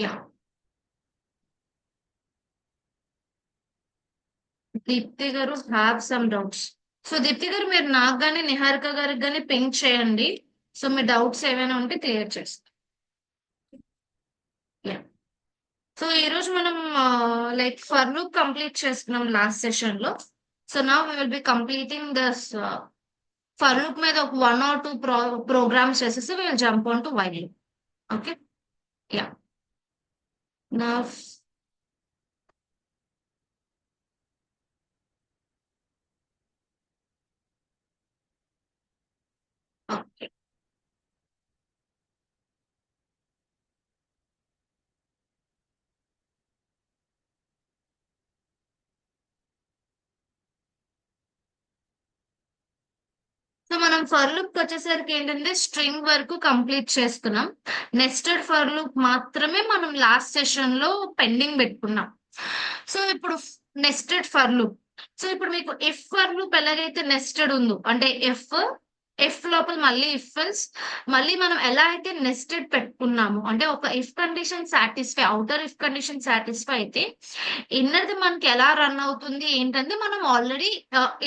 Yeah Deepthi గారు have some doubts. So Deepthi గారు మీరు నాకు గానీ నిహారిక గారికి గానీ పింక్ చేయండి. సో మీ డౌట్స్ ఏమైనా ఉంటే క్లియర్ చేస్తాం. యా సో ఈ రోజు మనం లైక్ ఫర్ లూప్ కంప్లీట్ చేసుకున్నాం లాస్ట్ సెషన్ లో. So now we will be completing this for loop మీద ఒక 1 or 2 ప్రోగ్రామ్స్ చేసేసి we will jump on to while loop. Okay. Yeah నా ఓకే. సో మనం ఫర్ లూప్ వచ్చేసరికి ఏంటంటే స్ట్రింగ్ వరకు కంప్లీట్ చేసుకున్నాం. నెస్టెడ్ ఫర్ లూప్ మాత్రమే మనం లాస్ట్ సెషన్ లో పెండింగ్ పెట్టుకున్నాం. సో ఇప్పుడు నెస్టెడ్ ఫర్ లూప్. సో ఇప్పుడు మీకు ఎఫ్ ఫర్ లూప్ ఎలాగైతే నెస్టెడ్ ఉందో అంటే ఎఫ్ లోపల మళ్ళీ ఇఫ్ ఎల్స్ మళ్ళీ మనం ఎలా అయితే నెస్టెడ్ పెట్టుకున్నాము అంటే ఒక if condition satisfy outer if condition satisfy అయితే ఇన్నర్ది మనకి ఎలా రన్ అవుతుంది ఏంటంటే మనం ఆల్రెడీ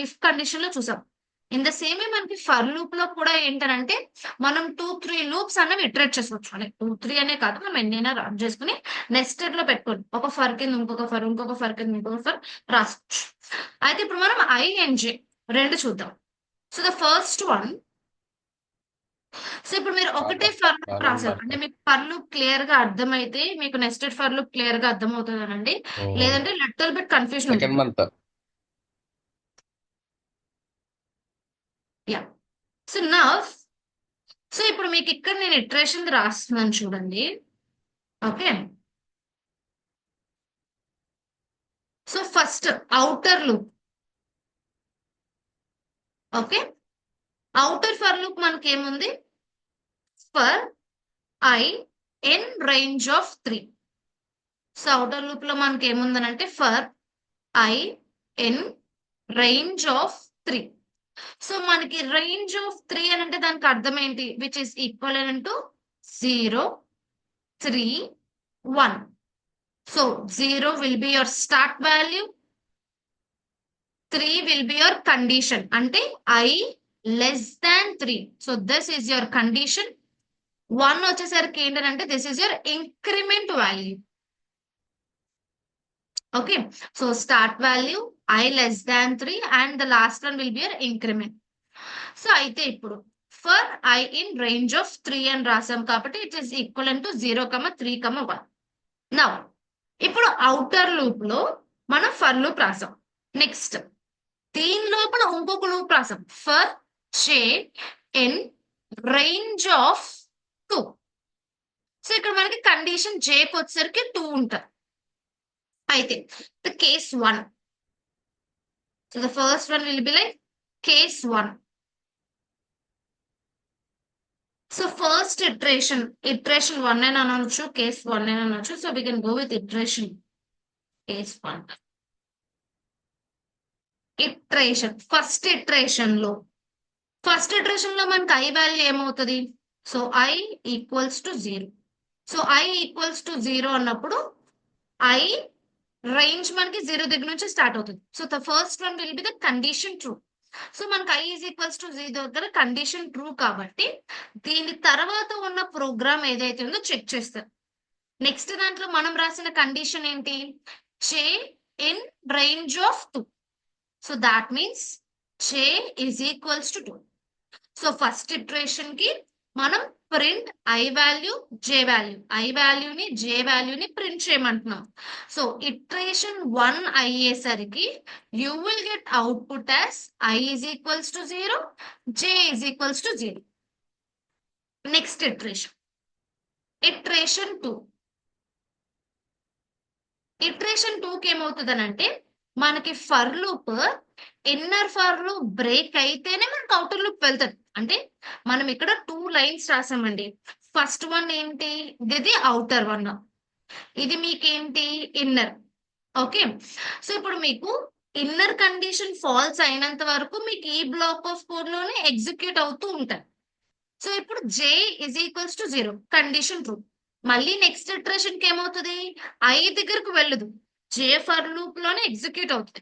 ఇఫ్ కండిషన్ లో చూసాం. ఇన్ ద సేమ్ మనకి ఫర్ లూప్ లో కూడా ఏంటంటే మనం 2-3 లూప్స్ అనేవి ఇటరేట్ చేసుకోవచ్చు. అంటే 2-3 అనే కాదు, మనం ఎన్నైనా రన్ చేసుకుని నెస్టెడ్ లో పెట్టుకోండి. ఒక ఫర్ కింద ఇంకొక ఫర్, ఇంకొక ఫర్ కింద ఇంకొక ఫర్ రాసుకోవచ్చు. అయితే ఇప్పుడు మనం ఐఎన్జి రెండు చూద్దాం. So the first one. So ఇప్పుడు మీరు ఒకటే ఆగస్ట్ ఫర్ లూప్ రాశారు నవంబర్ అంటే మీకు ఫర్ లూప్ క్లియర్ గా అర్థమైతే మీకు నెస్టెడ్ ఫర్ లూప్ క్లియర్ గా అర్థం అవుతుందనండి. లేదంటే లిటిల్ బిట్ కన్ఫ్యూజన్ సెకండ్ ఉంటుంది. మంత్ యా సో నా సో ఇప్పుడు మీకు ఇక్కడ నేను ఇటరేషన్ రాస్తున్నాను చూడండి. Okay. So first outer loop. Okay. Outer for loop మనకి ఏముంది? For i in range of 3. So outer loop లో మనకి ఏముందనంటే for i in range of 3. So మనకి రేంజ్ ఆఫ్ 3 అని అంటే దానికి అర్థం ఏంటి? Which is equal to 0, 3, 1. So 0 will be your start value, 3 will be your condition. అంటే I less than 3. So this is your condition. 1 వచ్చేసరికి ఏంటంటే this is your increment value. Okay. So start value I less than 3 and the last one will be your increment. So అయితే ఇప్పుడు for I in range of 3 అని రాసాం కాబట్టి it is equivalent to 0, 3, 1. Now ఇప్పుడు outer loop లో మనం for loop రాసాం. Next దీని లోపల ఇంకొక లూప్ రాసాం for J in range of 2. So ఇక్కడ మనకి కండిషన్ జేకి వచ్చేసరికి 2 ఉంటుంది. అయితే the case 1. So the first one will be like case 1. So first iteration 1 అని అనొచ్చు, కేస్ 1 అని అనొచ్చు. So we can go with iteration case 1. Iteration first iteration లో మనకి ఐ వాల్యూ ఏమవుతుంది? So I equals to 0. So I equals to 0 అన్నప్పుడు I range మనకి 0 దగ్గర నుంచి స్టార్ట్ అవుతుంది. So the first one will be the condition true. So మనకి I is equals to 0 దగ్గర కండిషన్ ట్రూ కాబట్టి దీని తర్వాత ఉన్న ప్రోగ్రామ్ ఏదైతే ఉందో చెక్ చేస్తారు. నెక్స్ట్ దాంట్లో మనం రాసిన కండిషన్ ఏంటి? J in range of 2. So that means j is equals to 2. So first iteration కి మనం print i value j value, i వాల్యూని జే వాల్యూని ప్రింట్ చేయమంటున్నాం. సో ఇటరేషన్ 1 అయ్యేసరికి you will get output as i is equals to 0, j is equals to 0. Next iteration 2. Iteration 2కి ఏమవుతుందనంటే మనకి for loop inner for loop break అయితేనే మనకి outer loop వెళ్తుంది. అంటే మనం ఇక్కడ 2 లైన్స్ రాసామండి. ఫస్ట్ వన్ ఏంటి? ఇది అవుటర్ వన్, ఇది మీకేంటి? ఇన్నర్. ఓకే. సో ఇప్పుడు మీకు ఇన్నర్ కండిషన్ ఫాల్స్ అయినంత వరకు మీకు ఈ బ్లాక్ ఆఫ్ కోడ్ లోనే ఎగ్జిక్యూట్ అవుతూ ఉంటాయి. సో ఇప్పుడు j is equals to 0 condition true. మళ్ళీ నెక్స్ట్ ఇటరేషన్ కి ఏమవుతుంది, ఐ దగ్గరకు వెళ్ళదు, జే ఫర్ లూప్ లోనే ఎగ్జిక్యూట్ అవుతుంది.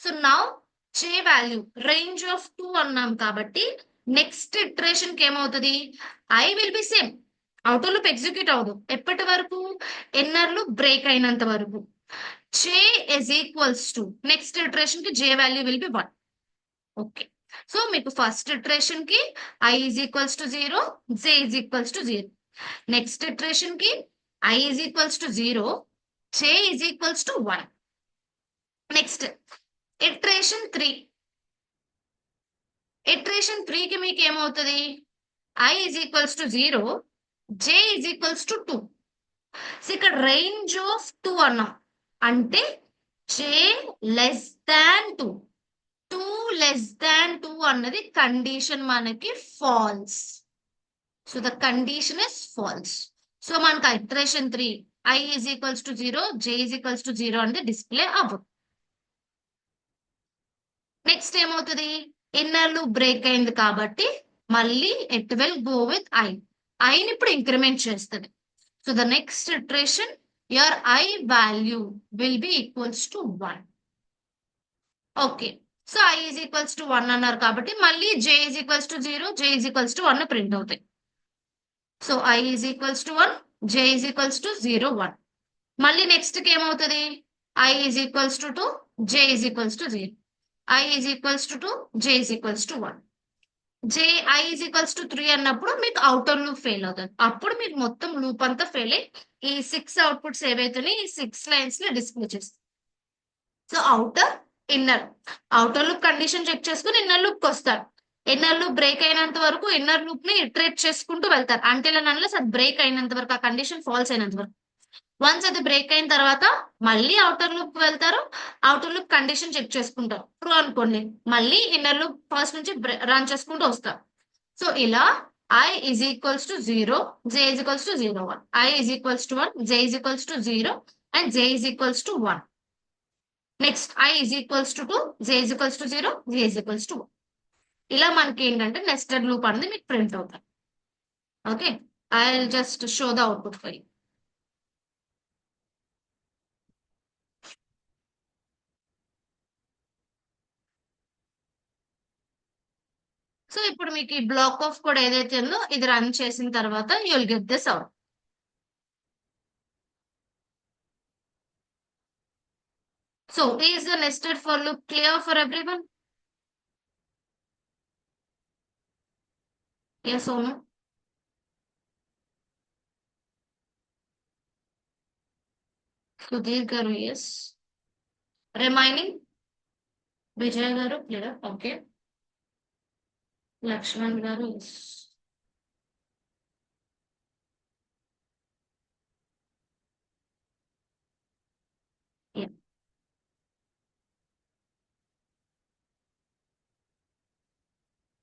So now j value range of 2 అన్నాం కాబట్టి నెక్స్ట్ ఇటరేషన్ కి ఏమవుతుంది, i will be same, outer loop execute అవ్వదు ఎప్పటి వరకు, ఇన్నర్ లూప్ బ్రేక్ అయినంత వరకు. J is equals to next iteration కి జే value will be 1. Okay, so మీకు ఫస్ట్ ఇటరేషన్ కి i is equals to 0, j is equals to 0. Next iteration కి i is equals to 0, j is equals to 1. Next iteration 3, iteration 3 కి మీకు ఏమవుతుంది, i is equals to 0, j is equals to 2. So ఇక్కడ range of 2 అన్నాం అంటే జే less than 2, 2 less than 2 అన్నది condition మనకి false. So the condition is false. So మనకి iteration 3 i is equals to 0, j is equals to 0 అనేది display అవ్వదు. Next ఏమవుతుంది, inner loop break అయింది కాబట్టి మళ్ళీ it will go with i, ఐని ఇప్పుడు ఇంక్రిమెంట్ చేస్తుంది. So the next iteration your i value will be equals to 1. Okay, so i is equals to 1 అన్నారు కాబట్టి మళ్ళీ j is equals to 0, j is equals to 1 print అవుతాయి. So i is equals to 1, j is equals to 0, 1. మళ్ళీ next కి ఏమవుతుంది, i is equals to 2, j is equals to 0, I is equals to 2, j is equals to 1. J I is equals to 3 అన్నప్పుడు మీకు outer loop fail అవుతుంది, అప్పుడు మీకు మొత్తం loop అంతా ఫెయిల్ అయ్యి ఈ 6 అవుట్పుట్స్ ఏవైతున్నాయి ఈ 6 లైన్స్ లో డిస్ప్లే చేస్తుంది. So outer, inner, outer loop condition check చేసుకుని ఇన్నర్ లూప్ కి వస్తారు. ఇన్నర్ లూప్ బ్రేక్ అయినంత వరకు ఇన్నర్ లూప్ ని ఇటరేట్ చేసుకుంటూ వెళ్తారు అంటే అన్లెస్ అది బ్రేక్ అయినంత వరకు, ఆ కండిషన్ ఫాల్స్ అయినంత వరకు. వన్స్ అది బ్రేక్ అయిన తర్వాత మళ్ళీ అవుటర్ లూప్ వెళ్తారు, అవుటర్ లూప్ కండిషన్ చెక్ చేసుకుంటారు, ట్రూ అనుకోండి మళ్ళీ ఇన్నర్ లూప్ ఫస్ట్ నుంచి రన్ చేసుకుంటూ వస్తారు. సో ఇలా I is equals to 0, j is equals to 0, 1, I is equals to 1, j is equals to 0 and J is equals to 1. Next I is equals to 2, j is equals to 0, j is equals to 1. ఇలా మనకి ఏంటంటే nested loop అనేది మీకు print అవుతాయి. Okay, I will just show the output for you. So ఇప్పుడు మీకు ఈ block of code ఏదైతే ఉందో ఇది రన్ చేసిన తర్వాత you will get this out. So is the nested for loop clear for everyone? yes or no? Sudheer గారు yes, remaining Vijay గారు క్లియర్. ఓకే, లక్ష్మణ్ గారు ఎస్.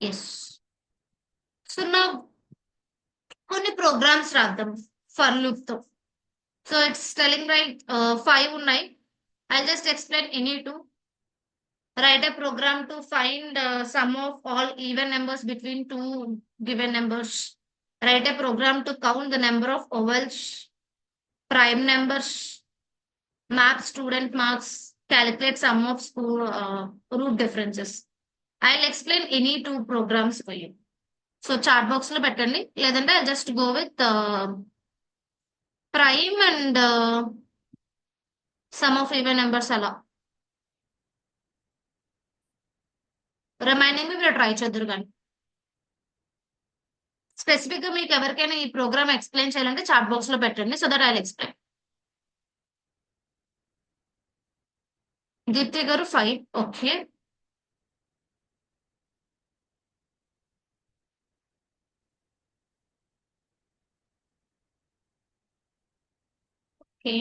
ఎస్, సో నా కొన్ని ప్రోగ్రామ్స్ రాద్దాం ఫర్ లూప్ తో. సో ఇట్స్ టెలింగ్ రైట్ 5 ఉన్నాయి. I just explain any two. Write a program to find sum of all even numbers between two given numbers. Write a program to count the number of ovals, prime numbers, map student marks, calculate sum of school root differences. I'll explain any two programs for you. So chat box లో పెట్టండి, లేదంటే I'll just go with prime and sum of even numbers అలా. Remaining మీరు try చేద్దరు కానీ specific గా మీకు ఎవరికైనా ఈ ప్రోగ్రామ్ ఎక్స్ప్లెయిన్ చేయాలంటే చాట్ బాక్స్ లో పెట్టండి so that I explain. Deepthi గారు 5. Okay, okay,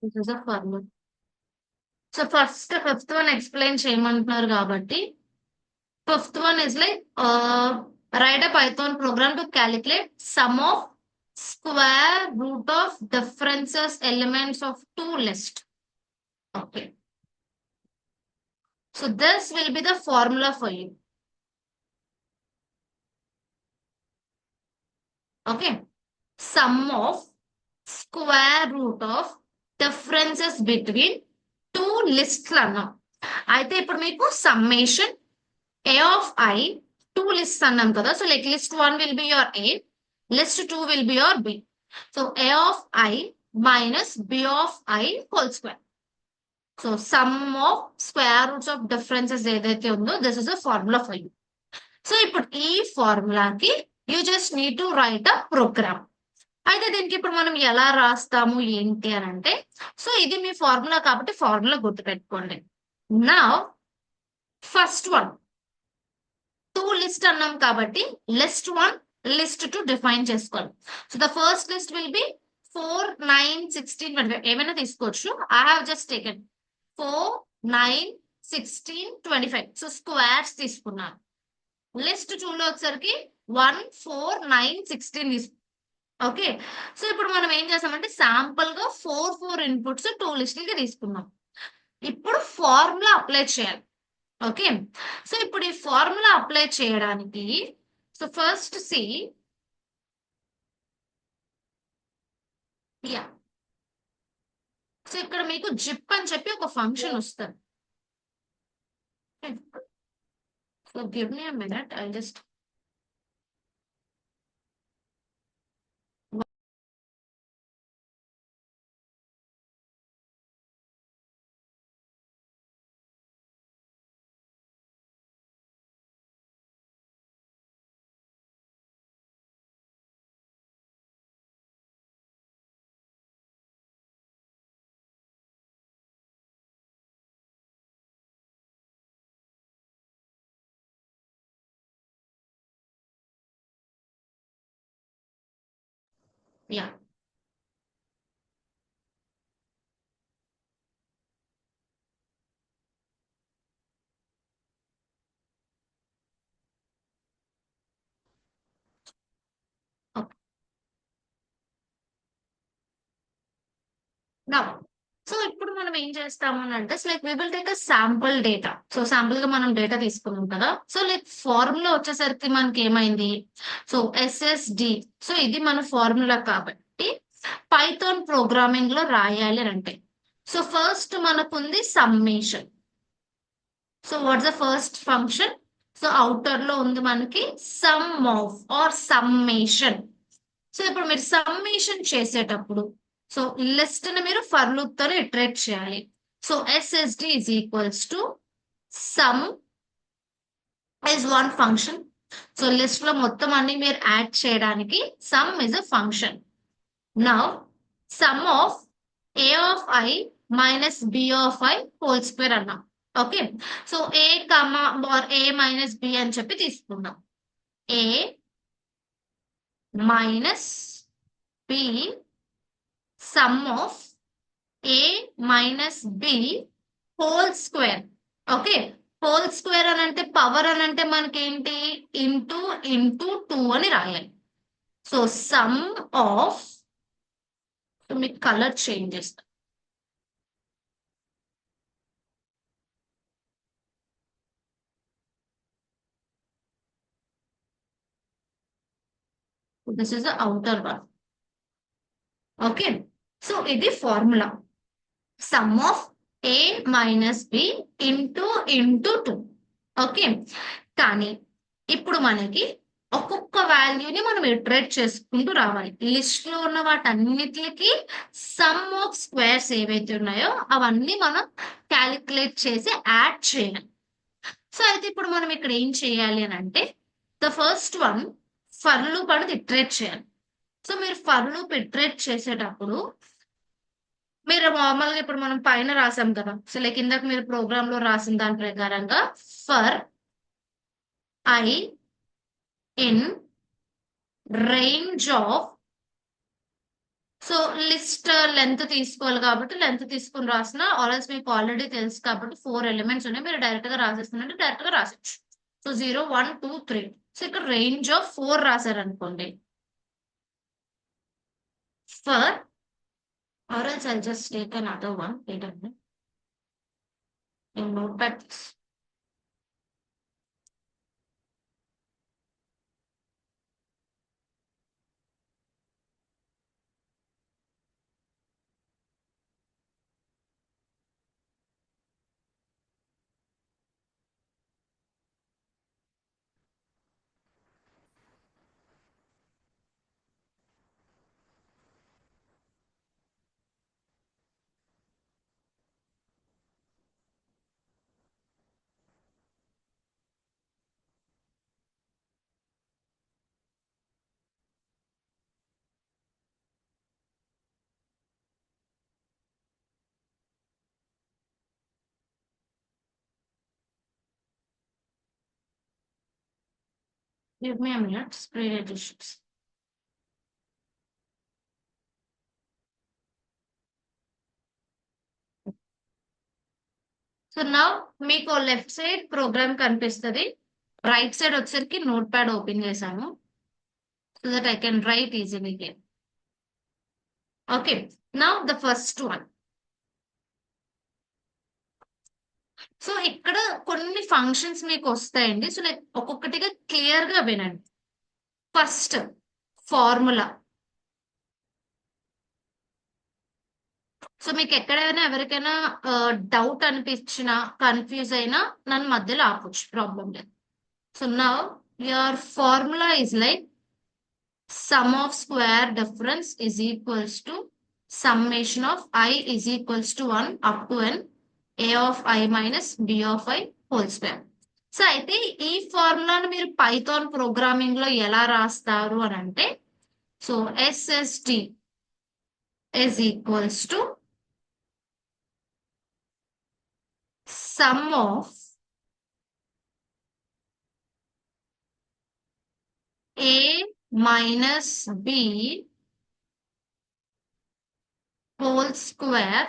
this is a formula. So first fifth one explain చేయమంటున్నారు కాబట్టి Fifth one is like write a Python program to calculate sum of square root of differences elements of two lists. Okay. So this will be the formula for you. Okay. Sum of square root of differences between two lists అన్నాం. అయితే ఇప్పుడు మీకు summation A of I, two lists అన్నాం కదా. So like list 1 will be your A, list 2 will be your B. So A of I minus B of I whole square. So sum of square roots of differences ఏదైతే ఉందో this is a formula for you. So ఇప్పుడు ఈ ఫార్ములాకి you just need to write a program. అయితే దీనికి ఇప్పుడు మనం ఎలా రాస్తాము ఏంటి అని అంటే, సో ఇది మీ ఫార్ములా కాబట్టి ఫార్ములా గుర్తుపెట్టుకోండి. నా ఫస్ట్ వన్ టూ లిస్ట్ అన్నాం కాబట్టి లిస్ట్ 1 లిస్ట్ 2 డిఫైన్ చేసుకోవాలి. So the first list will be 4 9 16 25 ఏమైనా తీసుకోవచ్చు. I have just taken 4 9 16 25. So squares తీసుకున్నాను. లిస్ట్ 2 లో వచ్చేసరికి 1 4 9 16 తీసుకున్నాం. ఓకే. సో ఇప్పుడు మనం ఏం చేస్తామంటే శాంపుల్ గా 4 ఇన్పుట్స్ 2 లిస్టులకి తీసుకున్నాం. ఇప్పుడు ఫార్ములా అప్లై చేయాలి. ఓకే. సో ఇప్పుడు ఈ ఫార్ములా అప్లై చేయడానికి so first see yeah so ఇక్కడ మీకు జిప్ అని చెప్పి ఒక ఫంక్షన్ వస్తుంది. So give me a minute, I just yeah now so ఇప్పుడు మనం ఏం చేస్తాము అని అంటే like we will take a sample data. So sample గా మనం డేటా తీసుకున్నాం కదా. సో లైక్ ఫార్ములా వచ్చేసరికి మనకి ఏమైంది, సో ఎస్ఎస్డి. సో ఇది మన ఫార్ములా కాబట్టి పైథాన్ ప్రోగ్రామింగ్ లో రాయాలి అని అంటే సో ఫస్ట్ మనకుంది summation. So what's the first function, so outer లో ఉంది మనకి sum of or summation. So ఇప్పుడు మీరు సమ్మేషన్ చేసేటప్పుడు సో లిస్ట్ ని మీరు ఫర్ లూప్ తో ఇటరేట్ చేయాలి. So SSD is equals to sum is one function. So list లో మొత్తం అన్ని మీరు యాడ్ చేయడానికి sum is a function. Now sum of A of I minus B of I whole square అన్నాం. Okay. So a comma or a minus b అని చెప్పి తీసుకుందాం. A minus b sum of a minus b whole square. Okay. Whole square అని అంటే power అని అంటే మనకేంటి into into 2 అని రాయాలి. సో సమ్ ఆఫ్ మీకు కలర్ చేంజ్ చేస్తా. This is the outer one. Okay. So ఇది formula sum of a minus b into into 2. Okay. కానీ ఇప్పుడు మనకి ఒక్కొక్క వాల్యూని మనం ఇటరేట్ చేసుకుంటూ రావాలి. లిస్ట్ లో ఉన్న వాటన్నిటికి సమ్ ఆఫ్ స్క్వేర్స్ ఏవైతే ఉన్నాయో అవన్నీ మనం క్యాలిక్యులేట్ చేసి యాడ్ చేయాలి. సో అయితే ఇప్పుడు మనం ఇక్కడ ఏం చేయాలి అని అంటే the first one for loop అనేది ఇటరేట్ చేయాలి. సో మీరు ఫర్ లూప్ ఇటరేట్ చేసేటప్పుడు మీరు నార్మల్ గా ఇప్పుడు మనం పైన రాసాం కదా. సో లైక్ ఇందాక మీరు ప్రోగ్రామ్ లో రాసిన దాని ప్రకారంగా for i in range of so list length తీసుకోవాలి కాబట్టి లెంత్ తీసుకుని రాసిన ఆల్రెడీ మీకు ఆల్రెడీ తెలుసు కాబట్టి 4 ఎలిమెంట్స్ ఉన్నాయి. మీరు డైరెక్ట్ గా రాసేస్తున్నట్టు డైరెక్ట్ గా రాసొచ్చు. సో 0 1 2 3. సో ఇక్కడ రేంజ్ ఆఫ్ 4 రాశారు అనుకోండి. For or else I'll just take another one. Wait a minute. In notepad. Give me a minute. Spray additions. So now మీకు లెఫ్ట్ సైడ్ ప్రోగ్రామ్ కనిపిస్తుంది. Right side వచ్చేసరికి note pad open చేశాను. So that I can write easily here. Okay, now the first one. So ఇక్కడ కొన్ని functions మీకు వస్తాయండి. So like ఒక్కొక్కటిగా clear గా వినండి. First formula. సో మీకు ఎక్కడైనా ఎవరికైనా డౌట్ అనిపించినా కన్ఫ్యూజ్ అయినా నన్ను మధ్యలో ఆపొచ్చు, ప్రాబ్లం లేదు. So now your formula is like sum of square difference is equals to summation of I is equals to 1 up to n a of I minus b of I whole square. So అయితే ఈ ఫార్ములాను మీరు Python programming లో ఎలా రాస్తారు అని అంటే, so SST is equals to sum of a minus b whole square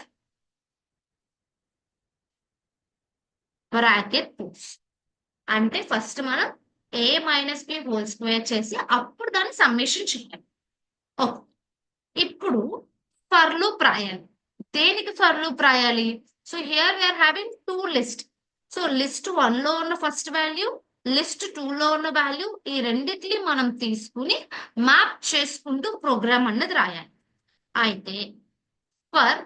bracket పూస్. అంటే ఫస్ట్ మనం a minus b whole square చేసి అప్పుడు దాన్ని సమ్మేషన్ చేయాలి. ఓకే, ఇప్పుడు ఫర్ లూప్ రాయాలి. దేనికి ఫర్ లూప్ రాయాలి? So here we're having two list. So list 1 లో ఉన్న ఫస్ట్ వాల్యూ, లిస్ట్ 2 లో ఉన్న వాల్యూ, ఈ రెండిటిని మనం తీసుకుని మ్యాప్ చేసుకుంటూ ప్రోగ్రామ్ అన్నది రాయాలి. అయితే ఫర్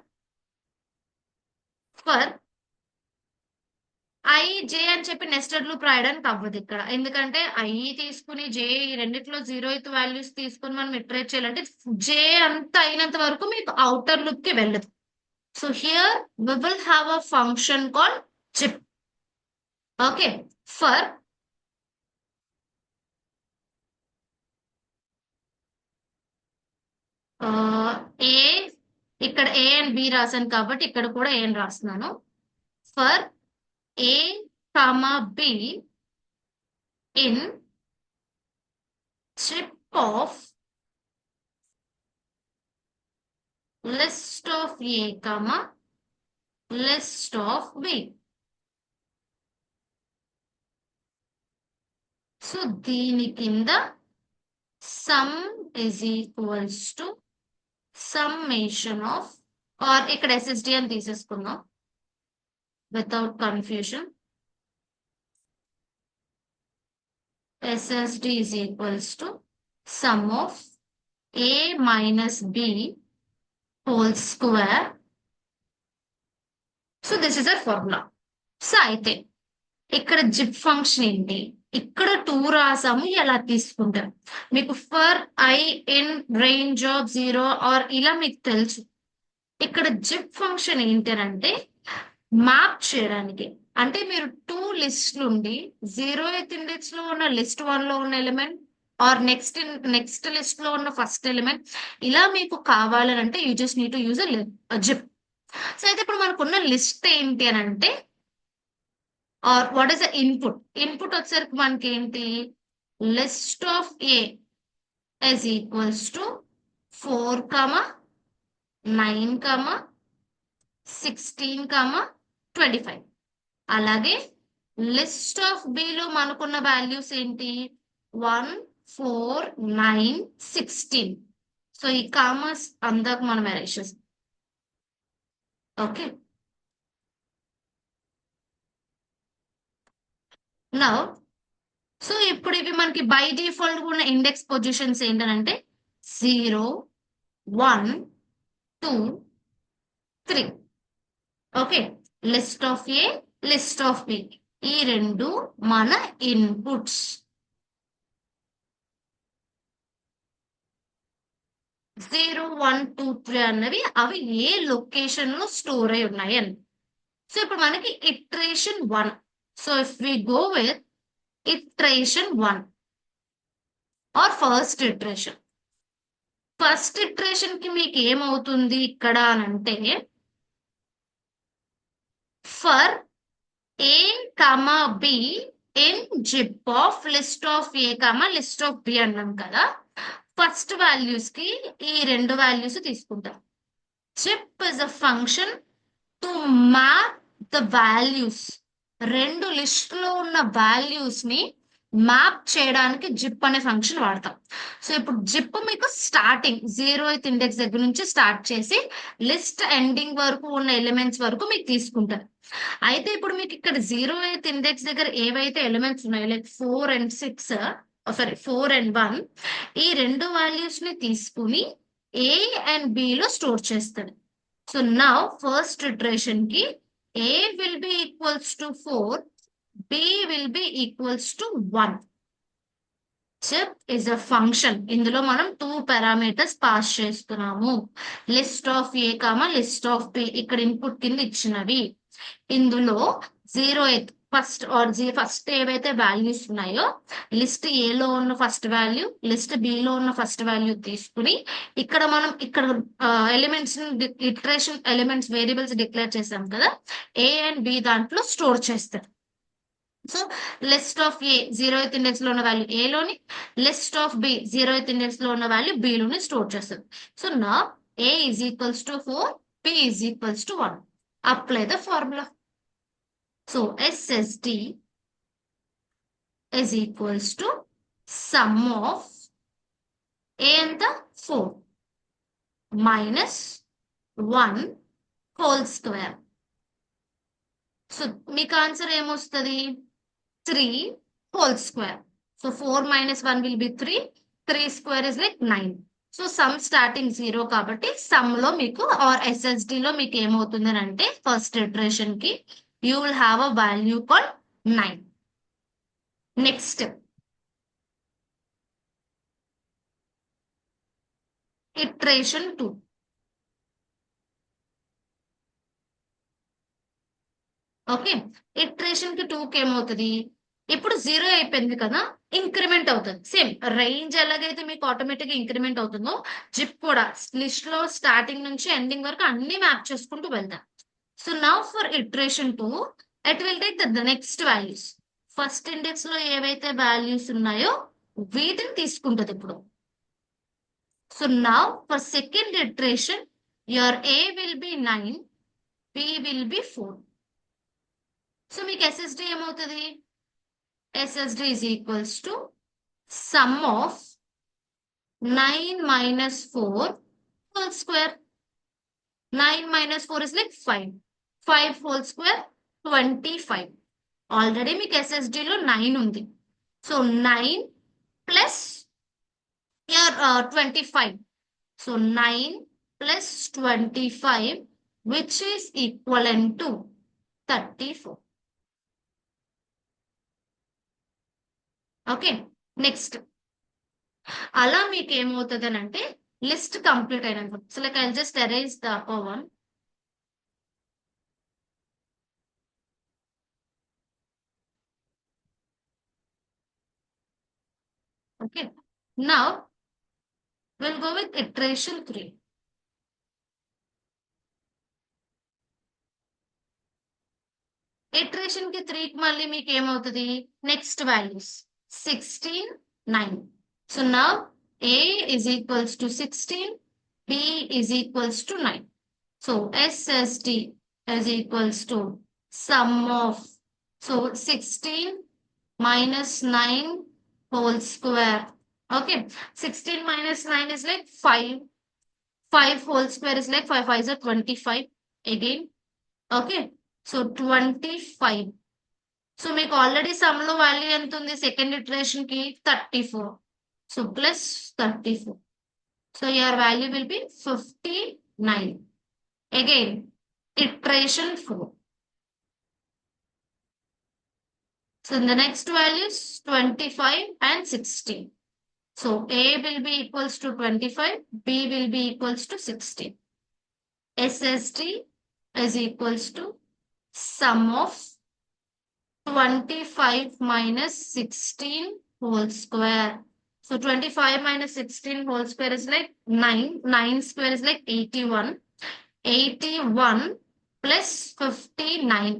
ఐ జే అని చెప్పి నెస్టెడ్ లూప్ రాయడానికి అవ్వదు ఇక్కడ. ఎందుకంటే ఐ తీసుకుని జే ఈ రెండిట్లో 0th వాల్యూస్ తీసుకుని మనం ఇటరేట్ చేయాలంటే జే అంత అయినంత వరకు మీకు అవుటర్ లూప్ కి వెళ్ళదు. So here we will have a function call zip. Okay, for A, ఇక్కడ ఏ అండ్ బి రాశాను కాబట్టి ఇక్కడ కూడా ఏ అని రాస్తున్నాను. For a comma b in chip of list of a comma list of b. So దీని కింద sum is equals to summation of, or ఇక్కడ SSD అని తీసేసుకుందాం without confusion. SSD is equals to sum of a minus b whole square. So this is a formula. So అయితే ఇక్కడ zip function ఏంటి? ఇక్కడ 2 రాసాము, ఎలా తీసుకుంటాం? మీకు for i in range of 0 or ఇలా మీకు తెలుసు. ఇక్కడ జిప్ ఫంక్షన్ ఏంటంటే మ్యాప్ చేయడానికి. అంటే మీరు 2 లిస్ట్ నుండి 0th ఇండెక్స్ లో ఉన్న లిస్ట్ 1 లో ఉన్న ఎలిమెంట్ ఆర్ నెక్స్ట్ లిస్ట్ లో ఉన్న ఫస్ట్ ఎలిమెంట్ ఇలా మీకు కావాలని అంటే you just need to use zip. So అయితే ఇప్పుడు మనకున్న లిస్ట్ ఏంటి అని అంటే, or what is the input? Input వచ్చేసరికి మనకి ఏంటి? List of a is equals to 4, 9, 16, 25. అలాగే లిస్ట్ ఆఫ్ బి లో మనకున్న వాల్యూస్ ఏంటి? 1, 4, 9, 16. సో ఈ కామర్స్ అందాక మనం అరేంజ్ చేస్తాం. ఓకే, నౌ సో ఇప్పుడు ఇవి మనకి బై డిఫాల్ట్ ఉన్న ఇండెక్స్ పొజిషన్స్ ఏంటంటే 0, 1, 2, 3. Okay, list of a, list of b, ఈ రెండు మన ఇన్పుట్స్. 0, 1, 2, 3 అన్నవి అవి ఏ లొకేషన్ లో స్టోర్ అయి ఉన్నాయి అని. సో ఇప్పుడు మనకి iteration 1. So if we go with iteration 1 or first iteration, first iteration కి మీకు ఏమవుతుంది ఇక్కడ అని అంటే, for a comma b in zip of list of a comma list of b అన్నాం కదా. ఫస్ట్ వాల్యూస్ కి ఈ రెండు వాల్యూస్ తీసుకుంటాం. Zip is a function to map the values. రెండు లిస్ట్ లో ఉన్న వాల్యూస్ ని మ్యాప్ చేయడానికి జిప్ అనే ఫంక్షన్ వాడతాం. సో ఇప్పుడు జిప్ మీకు స్టార్టింగ్ 0th ఇండెక్స్ దగ్గర నుంచి స్టార్ట్ చేసి లిస్ట్ ఎండింగ్ వరకు ఉన్న ఎలిమెంట్స్ వరకు మీకు తీసుకుంటారు. అయితే ఇప్పుడు మీకు ఇక్కడ 0th ఇండెక్స్ దగ్గర ఏవైతే ఎలిమెంట్స్ ఉన్నాయో లైక్ 4 and 6, సారీ 4 and 1, ఈ రెండు వాల్యూస్ ని తీసుకుని ఏ అండ్ బి లో స్టోర్ చేస్తాడు. సో నౌ ఫస్ట్ ఇటరేషన్ కి a will be equals to 4, b will be equals to 1. Chip is a function. ఇందులో మనం 2 పారామీటర్స్ పాస్ చేస్తున్నాము. List of a comma list of b ఇక్కడ input కింద ఇచ్చినవి. ఇందులో 0th ఫస్ట్ ఏవైతే వాల్యూస్ ఉన్నాయో లిస్ట్ ఏలో ఉన్న ఫస్ట్ వాల్యూ, లిస్ట్ బిలో ఉన్న ఫస్ట్ వాల్యూ తీసుకుని ఇక్కడ మనం ఇక్కడ elements iteration elements variables declare చేసాం కదా, ఏ అండ్ బి దాంట్లో స్టోర్ చేస్తారు. So list of A 0th index లో ఉన్న వాల్యూ ఏ లోని, list of B 0th index లో ఉన్న వాల్యూ బి లోని స్టోర్ చేస్తుంది. సో నా a is equals to 4, b is equals to 1. Apply the formula. So SSD is equals to sum of a and the 4 minus 1 whole square. So మీకు answer ఏమొస్తుంది? 3 whole square. So 4 minus 1 will be 3. 3 square is like 9. So some starting 0 కాబట్టి some లో మీకు are SSD లో మీకు ఏమవుతుంది అని అంటే ఫస్ట్ ఇటరేషన్ కి you will have a value called 9. Next, iteration 2. Okay, iteration కి 2 కి ఏమవుతుంది? ఇప్పుడు 0 అయిపోయింది కదా, ఇంక్రిమెంట్ అవుతుంది. సేమ్ రేంజ్ ఎలాగైతే మీకు ఆటోమేటిక్ గా ఇంక్రిమెంట్ అవుతుందో జిప్ కూడా లిస్ట్ లో స్టార్టింగ్ నుంచి ఎండింగ్ వరకు అన్ని మ్యాప్ చేసుకుంటూ వెళ్తాం. So now for iteration 2 it will take the next values. First index లో ఏవైతే వాల్యూస్ ఉన్నాయో వీటిని తీసుకుంటది ఇప్పుడు. So now for second iteration your a will be 9, b will be 4. So మీకు SSD ఏమవుతుంది? SSD is equals to sum of 9 minus 4 whole square. 9 minus 4 is like 5. 5 whole square 25. Already మీకు SSD లో 9 ఉంది. So 9 plus 25. So 9 plus 25 which is equivalent to 34. Okay, next అలా మీకు ఏమవుతుంది అని అంటే లిస్ట్ కంప్లీట్ అయినాక, so like I just erase the upper one. Okay, now will go with iteration 3. Iteration కి 3 కి మళ్ళీ మీకు ఏమవుతుంది? Next values 16, 9. So now A is equals to 16, B is equals to 9. So SSD is equals to sum of So 16 minus 9 whole square. Okay, 16 minus 9 is like 5. 5 whole square is like 5 5 is 25 again. Okay, so 25. So మీకు already some లో value ఎంత ఉంది second iteration కి 34. So plus 34. So your value will B 59. Again iteration 4. So the next values 25 and 16. So A will be equals to 25, B will be equals to 16. SST is equals to sum of 25 minus 16 whole square. So 25 minus 16 whole square is like 9. 9 square is like 81. 81 plus 59.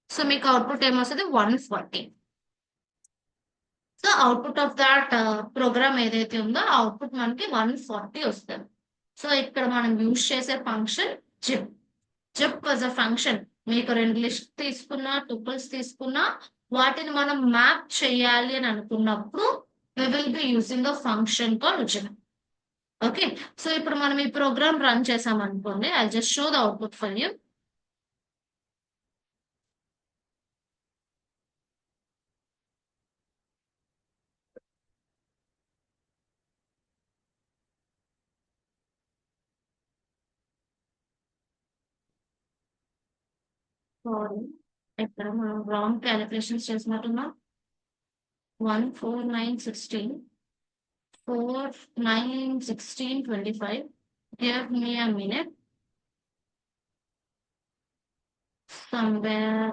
So make output ఏమొస్తుంది 140. So output of that program ఏదైతే ఉందో output మనకి 140 వస్తుంది. So ఇక్కడ మనం use చేసే function zip. Zip was a function. మీకు రెండు లిస్ట్ తీసుకున్నా టుపుల్స్ తీసుకున్నా వాటిని మనం మ్యాప్ చేయాలి అని అనుకున్నప్పుడు we will be using a function called zip. Okay, so ఇప్పుడు మనం ఈ ప్రోగ్రామ్ రన్ చేసాం అనుకోండి. I just show the output for you. ఇక్కడ మనం wrong calculations చేసినట్టున్నాం. 1 4 9 16 4 9 16 25. Give me a minute. Somewhere.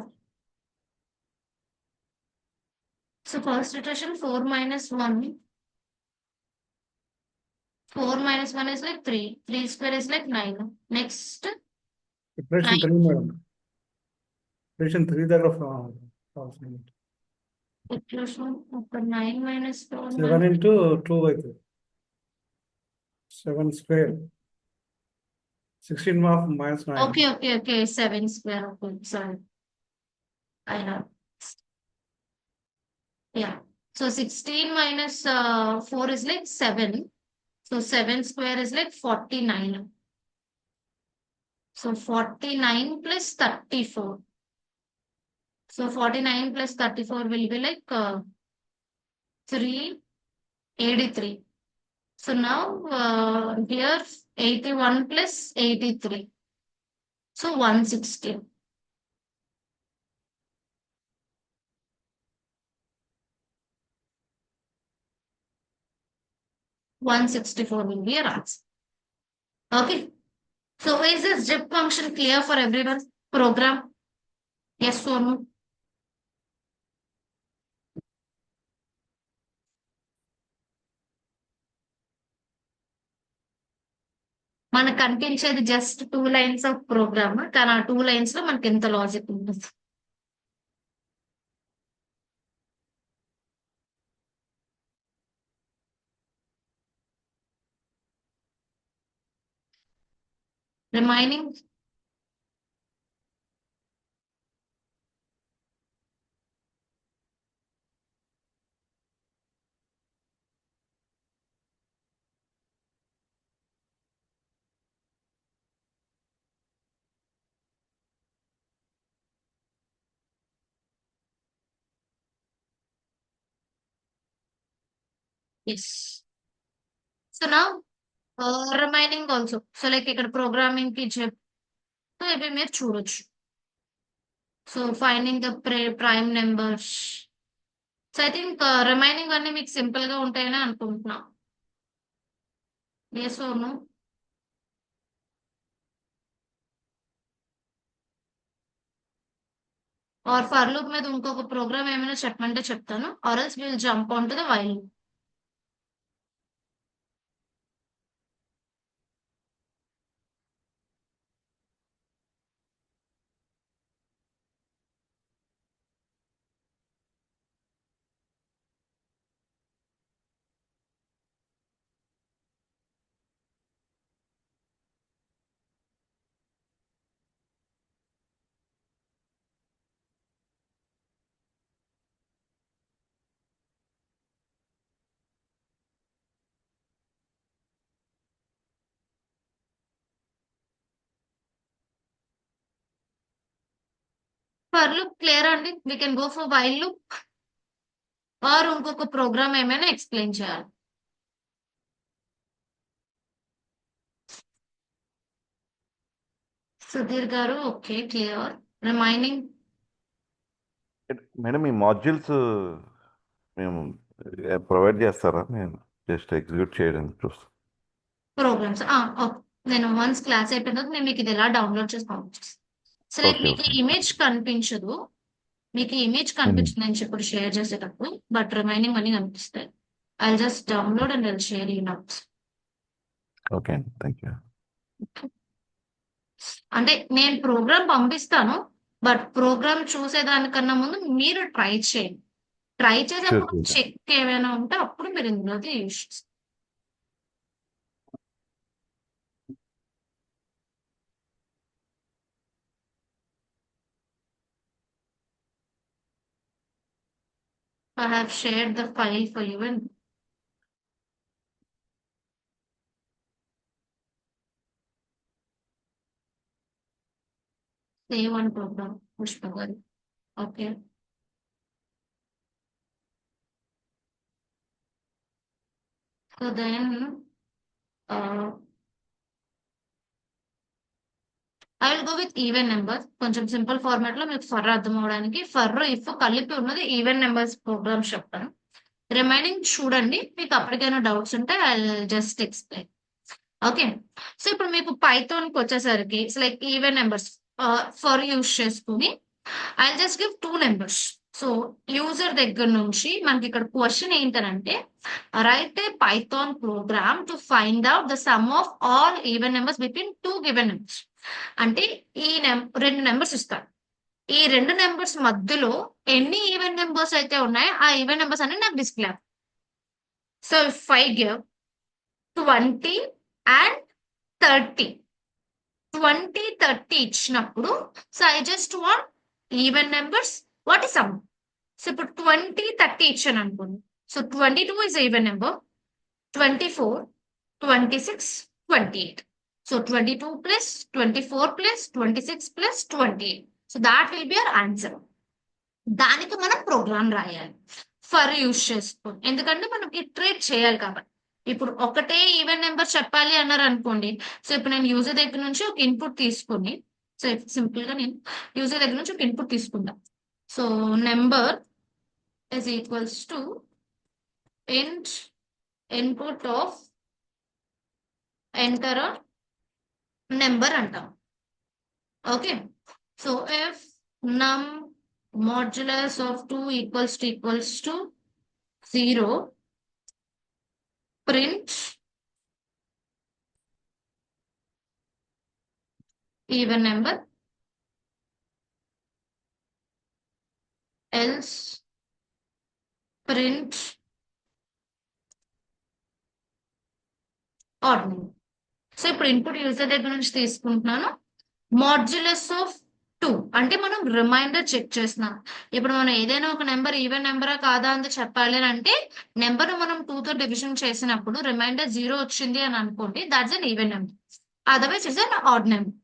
So first iteration 4 minus 1. 4 minus 1 is like 3. 3 square is like 9. Next. Iteration 9. 3 madam. Iteration 3 దగ్గర Iteration 9 minus 4. 7 into 2 అవుతుంది. 7 square. 16 of minus 9. Okay. 7 square. Okay, sorry. I have. Yeah. So 16 minus 4 is like 7. So 7 square is like 49. So 49 plus 34. So 49 plus 34 will be like 383. So now here 81 plus 83. So 160. 164 will be your answer. Okay. So is this zip function clear for everyone? Program? Yes or no? మనకు కనిపించేది just 2 lines of programme, కానీ ఆ 2 lines లో మనకి ఎంత logic ఉంటుంది. Remaining ఎస్. So నా రిమైనింగ్ ఆల్సో. సో లైక్ ఇక్కడ ప్రోగ్రామింగ్ కి చెప్తే ఇవి మీరు చూడొచ్చు. So finding the prime numbers. So I think remaining అన్ని మీకు సింపుల్ గా ఉంటాయని అనుకుంటున్నా. Yes or no? Or for loop మీద ఇంకొక ప్రోగ్రామ్ ఏమైనా చెప్పమంటే చెప్తాను. Or else will jump on to the while loop. For loop clear అండి? We can go for while loop or ఇంకొక ప్రోగ్రామ్ ఏమైనా ఎక్స్ప్లెయిన్ చేయాలి. సుధీర్ గారు ఓకే క్లియర్. రిమైనింగ్ మేడం ఈ మాడ్యూల్స్ మేము ప్రొవైడ్ చేస్తారా? నేను జస్ట్ ఎగ్జిక్యూట్ చేయడానికి చూస్తాను. ప్రోగ్రామ్స్ నేను వన్స్ క్లాస్ అయిపోయిన తర్వాత నేను మీకు ఇది ఎలా డౌన్లోడ్ చేసి పంపిస్తాను. సో లైక్ Okay, మీకు okay. ఇమేజ్ కనిపించదు, మీకు ఇమేజ్ కనిపించింది నేను ఇప్పుడు షేర్ చేసేటప్పుడు, బట్ రిమైనింగ్ అన్ని కనిపిస్తాయి. I just download and I share you notes. Okay అండి, థ్యాంక్ యూ. అంటే నేను ప్రోగ్రామ్ పంపిస్తాను, బట్ ప్రోగ్రామ్ చూసేదానికన్నా ముందు మీరు ట్రై చేయండి. ట్రై చేసేప్పుడు Sure, sure. చెక్ ఏమైనా ఉంటే అప్పుడు మీరు ఇందులోది యూస్ చేస్తారు. I have shared the file for you and save on program. Pushpa garu. Okay. So then, I will go with even numbers. కొంచెం సింపుల్ ఫార్మాట్ లో మీకు ఫర్ అర్థం అవడానికి ఫర్ ఇఫ్ కలిపి ఉన్నది ఈవెన్ నెంబర్స్ ప్రోగ్రామ్స్ చెప్తాను. Remaining చూడండి, మీకు అప్పటికైనా డౌట్స్ ఉంటే I just explain. Okay. So ఇప్పుడు మీకు పైథాన్ కి వచ్చేసరికి like even numbers for use చేసుకుని I just give 2 numbers. So user దగ్గర నుంచి మనకి ఇక్కడ క్వశ్చన్ ఏంటనంటే write a Python program to find out the sum of all even numbers between 2 given numbers. అంటే ఈ 2 నెంబర్స్ ఇస్తారు. ఈ 2 నెంబర్స్ మధ్యలో ఎన్ని ఈవెన్ నెంబర్స్ అయితే ఉన్నాయో ఆ ఈవెన్ నెంబర్స్ అన్ని నాకు display. So if I give 20 and 30, 20, 30 ఇచ్చినప్పుడు so I just want even numbers, what is some. So ఇప్పుడు 20, 30 ఇచ్చాను అనుకోండి. So 22 is even number, 24, 26, 28. So 22 plus 24 plus 26 plus 28. So that will be our answer. దానికి మనం programme రాయాలి for use చేసుకోండి, ఎందుకంటే మనం ఇటరేట్ చేయాలి కాబట్టి. ఇప్పుడు ఒకటే ఈవెన్ నెంబర్ చెప్పాలి అన్నారు అనుకోండి. సో ఇప్పుడు నేను యూజర్ దగ్గర నుంచి ఒక ఇన్పుట్ తీసుకుని, సో సింపుల్ గా నేను యూజర్ దగ్గర నుంచి ఒక ఇన్పుట్ తీసుకుంటా. So number is equals to int input of enter a number అంటాం. Okay. So if num modulus of 2 equals to 0, print even number, else print odd number. So ఇప్పుడు input user దగ్గర నుంచి తీసుకుంటున్నాను. Modulus of 2 అంటే మనం reminder check చేస్తున్నాం. ఇప్పుడు మనం ఏదైనా ఒక నెంబర్ ఈవెన్ నెంబరా కాదా అని చెప్పాలి అని అంటే నెంబర్ మనం 2 తో డివిజన్ చేసినప్పుడు రిమైండర్ 0 వచ్చింది అని అనుకోండి, that's an even number. Otherwise it's an odd number.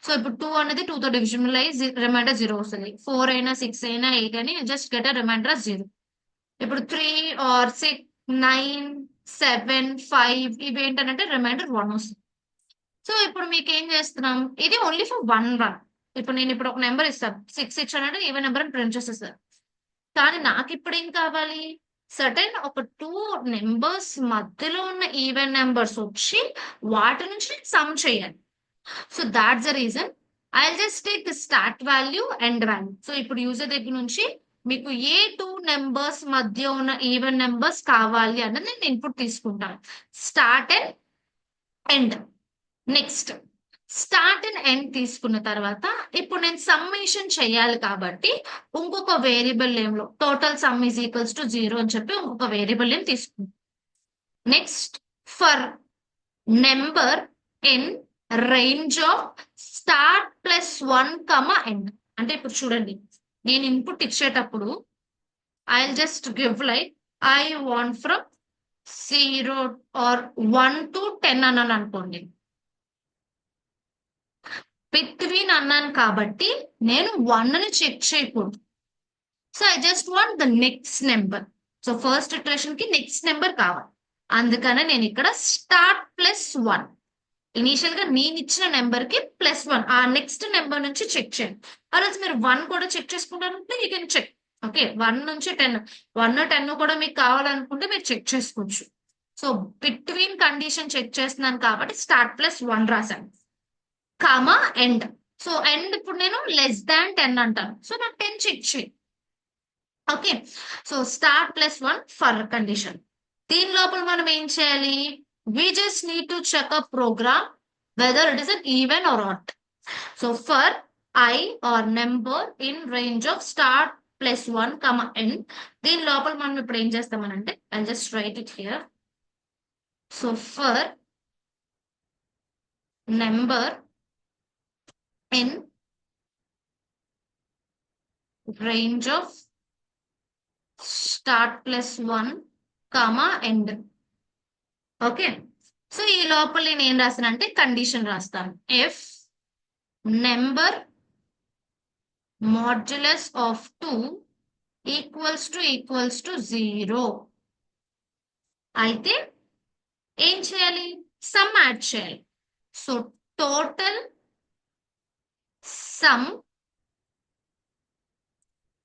So ఇప్పుడు 2 అనేది 2 తో డివిజన్ అయ్యి రిమైండర్ 0 వస్తుంది. 4 అయినా 6 అయినా 8 అని జస్ట్ గెట్ అ రిమైండర్ 0. ఇప్పుడు 3 ఆర్ 6, 9, 7, 5 ఇవి ఏంటంటే రిమైండర్ 1 వస్తుంది. సో ఇప్పుడు మీకు ఏం చేస్తున్నాం, ఇది ఓన్లీ ఫర్ 1 రన్. ఇప్పుడు నేను ఇప్పుడు ఒక నెంబర్ ఇస్తాను, 6 ఇచ్చానంటే ఈవెన్ నెంబర్ అని ప్రింట్ చేసేస్తాను. కానీ నాకు ఇప్పుడు ఏం కావాలి, సర్టెన్ ఒక 2 నెంబర్స్ మధ్యలో ఉన్న ఈవెన్ నెంబర్స్ వచ్చి వాటి నుంచి సమ్ చేయాలి. So that's the reason I just take the start value and value. So ఇప్పుడు యూజర్ దగ్గర నుంచి మీకు ఏ 2 నెంబర్స్ మధ్య ఉన్న ఈవెన్ నెంబర్స్ కావాలి అన్నది నేను ఇన్పుట్ తీసుకుంటాను, start and end. Next start and end తీసుకున్న తర్వాత ఇప్పుడు నేను సమ్మేషన్ చేయాలి కాబట్టి ఇంకొక వేరియబుల్ నేమ్ లో total sum is equals to 0 అని చెప్పి ఇంకొక వేరియబుల్ నేమ్ తీసుకుంటాం. Next for number in range of start plus 1, end. అంటే ఇప్పుడు చూడండి, నేను ఇన్పుట్ ఇచ్చేటప్పుడు I just give like I want from 0 or 1 to 10 అన్నాను అనుకోండి. బిట్వీన్ అన్నాను కాబట్టి నేను 1ని చెక్ చేయకూడదు. So I just want the next number. So first iteration కి నెక్స్ట్ నెంబర్ కావాలి. అందుకనే నేను ఇక్కడ స్టార్ట్ +1. ఇనీషియల్ గా నేను ఇచ్చిన నెంబర్ కి +1 ఆ నెక్స్ట్ నెంబర్ నుంచి చెక్ చేయండి. అలా మీరు 1 కూడా చెక్ చేసుకుంటారంటే యూ కెన్ చెక్. ఓకే, 1 నుంచి 10, 1, 10 కూడా మీకు కావాలనుకుంటే మీరు చెక్ చేసుకోవచ్చు. సో బిట్వీన్ కండిషన్ చెక్ చేస్తున్నాను కాబట్టి స్టార్ట్ +1 రాశాను, కామా ఎండ్. సో ఎండ్ ఇప్పుడు నేను <10 అంటాను. సో నాకు 10 చెక్ చేయి. Okay, so start +1 for condition. దీని లోపల మనం ఏం చేయాలి? We just need to check a program whether it is an even or odd. So for I or number in range of start +1, end, దీని లోపల మనం ఇప్పుడు ఏం చేస్తామనంటే I'll just write it here. So for number in range of start +1, end. Okay, so ఈ లోపల నేను ఏం రాస్తానంటే కండిషన్ రాస్తాను. If number modulus of 2 equals to 0 అయితే ఏం చేయాలి? సమ్ యాడ్ చేయాలి. So total sum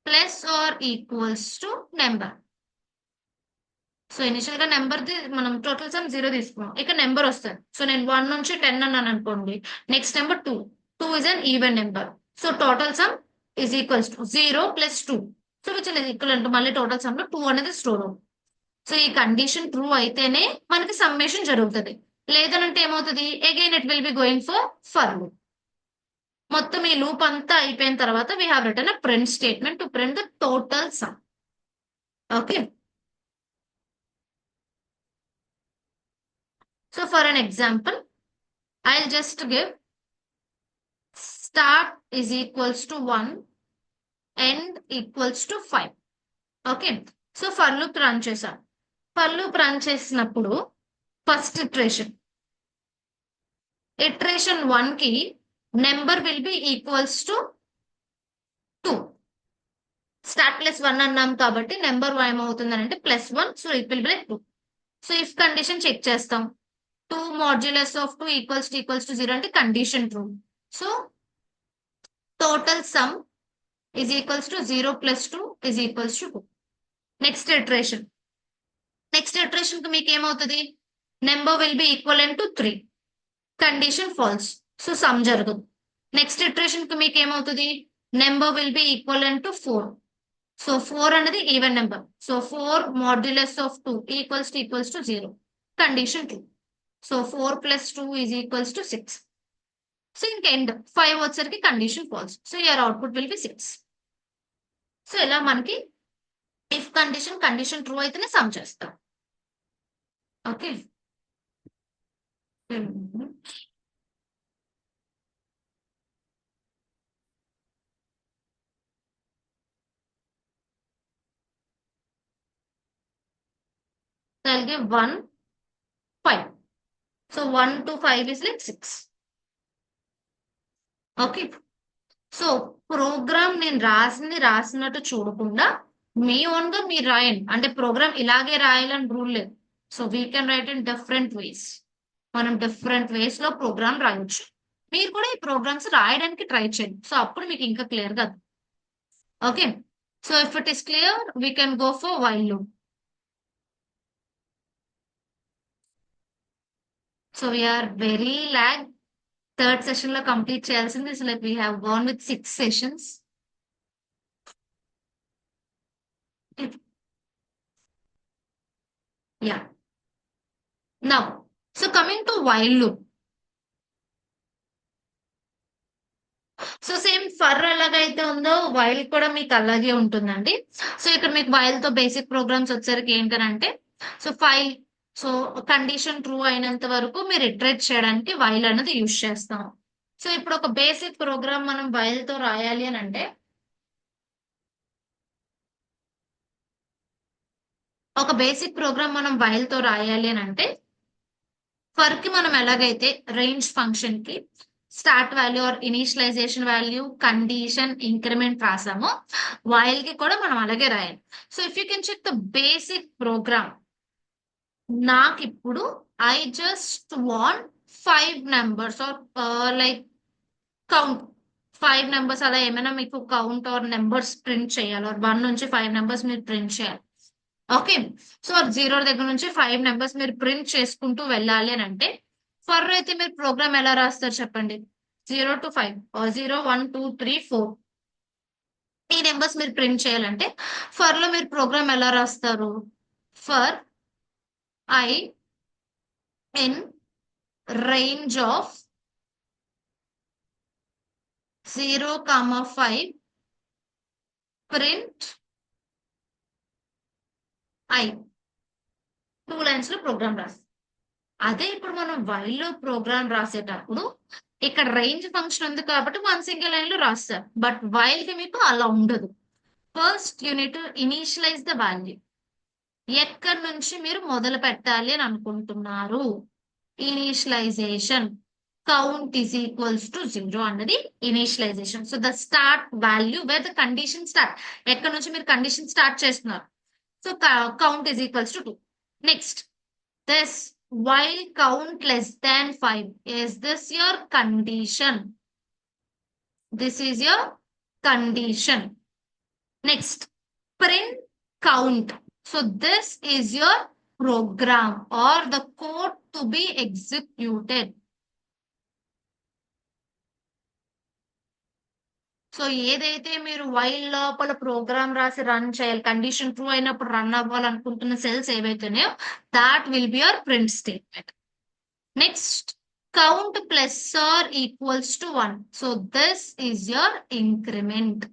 plus or equals to number. So initial గా నెంబర్ మనం టోటల్ సమ్ 0 తీసుకున్నాం. ఇక నెంబర్ వస్తుంది. సో నేను 1 నుంచి 10 అన్నాను అనుకోండి. Next number 2 is an even number. So total sum is equals to 0 + 2. So which is equal to మళ్ళీ టోటల్ సమ్ లో 2 అనేది స్టోర్ అవుతుంది. సో ఈ కండిషన్ ట్రూ అయితేనే మనకి సమ్మేషన్ జరుగుతుంది. లేదనంటే ఏమవుతుంది? Again it will be going for loop. మొత్తం ఈ లూప్ అంతా అయిపోయిన తర్వాత we have written a print statement to print the total sum. Okay, so for an example, I'll just give start is equals to 1, end equals to 5. Okay, so for loop run చేసాం. For loop run చేసినప్పుడు first iteration 1 కి number will be equals to 2. Start +1 అన్నాం కాబట్టి number ఏమవుతుందని అంటే +1. So it will be like 2. So if condition check చేస్తాం. 2 modulus of 2 equals to 0 అంటే condition true. So total sum is equals to 0 + 2 is equals to 2. Next iteration కి మీకు ఏమవుతుంది? Number will be equivalent to 3, condition false. So some జరగదు. Next iteration కి మీకు ఏమవుతుంది? Number will be equivalent to 4. So 4 అనేది even number. So 4 modulus of 2 equals to 0, condition true. So 4 + 2 is equals to 6. So ఇంక end 5 వచ్చేసరికి condition false. So your output will be 6. So ఇలా మనకి if condition true అయితేనే some చేస్తాం. Okay, I'll give 1, 5. So 1 to 5 is like 6. Okay, so program నేను రాసినట్టు చూడకుండా మీ own గా మీరు రాయండి. అంటే ప్రోగ్రామ్ ఇలాగే రాయాలని రూల్ లేదు. So we can write in different ways. మనం డిఫరెంట్ వేస్ లో ప్రోగ్రామ్ రాయొచ్చు. మీరు కూడా ఈ ప్రోగ్రామ్స్ రాయడానికి ట్రై చేయండి. సో అప్పుడు మీకు ఇంకా క్లియర్ గా. Okay, so if it is clear we can go for while loop. So we're very lag. Third session లో కంప్లీట్ చేయాల్సింది. So like we have gone with 6 sessions. Yeah. Now, so coming to while loop. So same for ఎలాగైతే ఉందో while కూడా మీకు అలాగే ఉంటుందండి. So ఇక్కడ మీకు వైల్ తో బేసిక్ ప్రోగ్రామ్స్ వచ్చేసరికి ఏంటంటే సో కండిషన్ ట్రూ అయినంత వరకు మీరు ఇటరేట్ చేయడానికి వైల్ అనేది యూజ్ చేస్తాం. సో ఇప్పుడు ఒక బేసిక్ ప్రోగ్రామ్ మనం వైల్ తో రాయాలి అని అంటే ఫర్ కి మనం ఎలాగైతే రేంజ్ ఫంక్షన్ కి start value or initialization value, condition, increment రాసాము, వైల్ కి కూడా మనం అలాగే రాయాలి. So if you can check the basic program, నాకు ఇప్పుడు I just want 5 numbers or like count 5 numbers, అలా ఏమైనా మీకు కౌంట్ ఆర్ నెంబర్స్ ప్రింట్ చేయాలి, ఆర్ 1 నుంచి 5 నెంబర్స్ మీరు ప్రింట్ చేయాలి. ఓకే, సో 0 దగ్గర నుంచి 5 నెంబర్స్ మీరు ప్రింట్ చేసుకుంటూ వెళ్ళాలి అని అంటే ఫర్ అయితే మీరు ప్రోగ్రామ్ ఎలా రాస్తారు చెప్పండి? 0 to 5 0 1 2 3 4 ఈ నెంబర్స్ మీరు ప్రింట్ చేయాలంటే ఫర్ లో మీరు ప్రోగ్రామ్ ఎలా రాస్తారు? For i in range of 0, 5 print I, 2 lines లో ప్రోగ్రామ్ రాస్తాం. అదే ఇప్పుడు మనం వైల్ లో ప్రోగ్రామ్ రాసేటప్పుడు ఇక్కడ రేంజ్ ఫంక్షన్ ఉంది కాబట్టి 1 సింగిల్ లైన్ లో రాస్తారు, బట్ వైల్ కి మీకు అలా ఉండదు. First unit initialize the value, ఎక్కడి నుంచి మీరు మొదలు పెట్టాలి అని అనుకుంటున్నారు? Initialization count is equals to 0 అన్నది initialization. So the start value where the condition start, ఎక్కడి నుంచి మీరు కండిషన్ స్టార్ట్ చేస్తున్నారు. So count is equals to 2. Next this while count less than 5, is this your condition? This is your condition. Next, print count. So this is your program or the code to be executed. So ఏదైతే మీరు while లోపల program రాసి run చేయాలి, condition true అయినప్పుడు run అవ్వాలనుకుంటున్న cells ఏవైతున్నాయో that will be your print statement. Next, count plus or equals to 1. So this is your increment.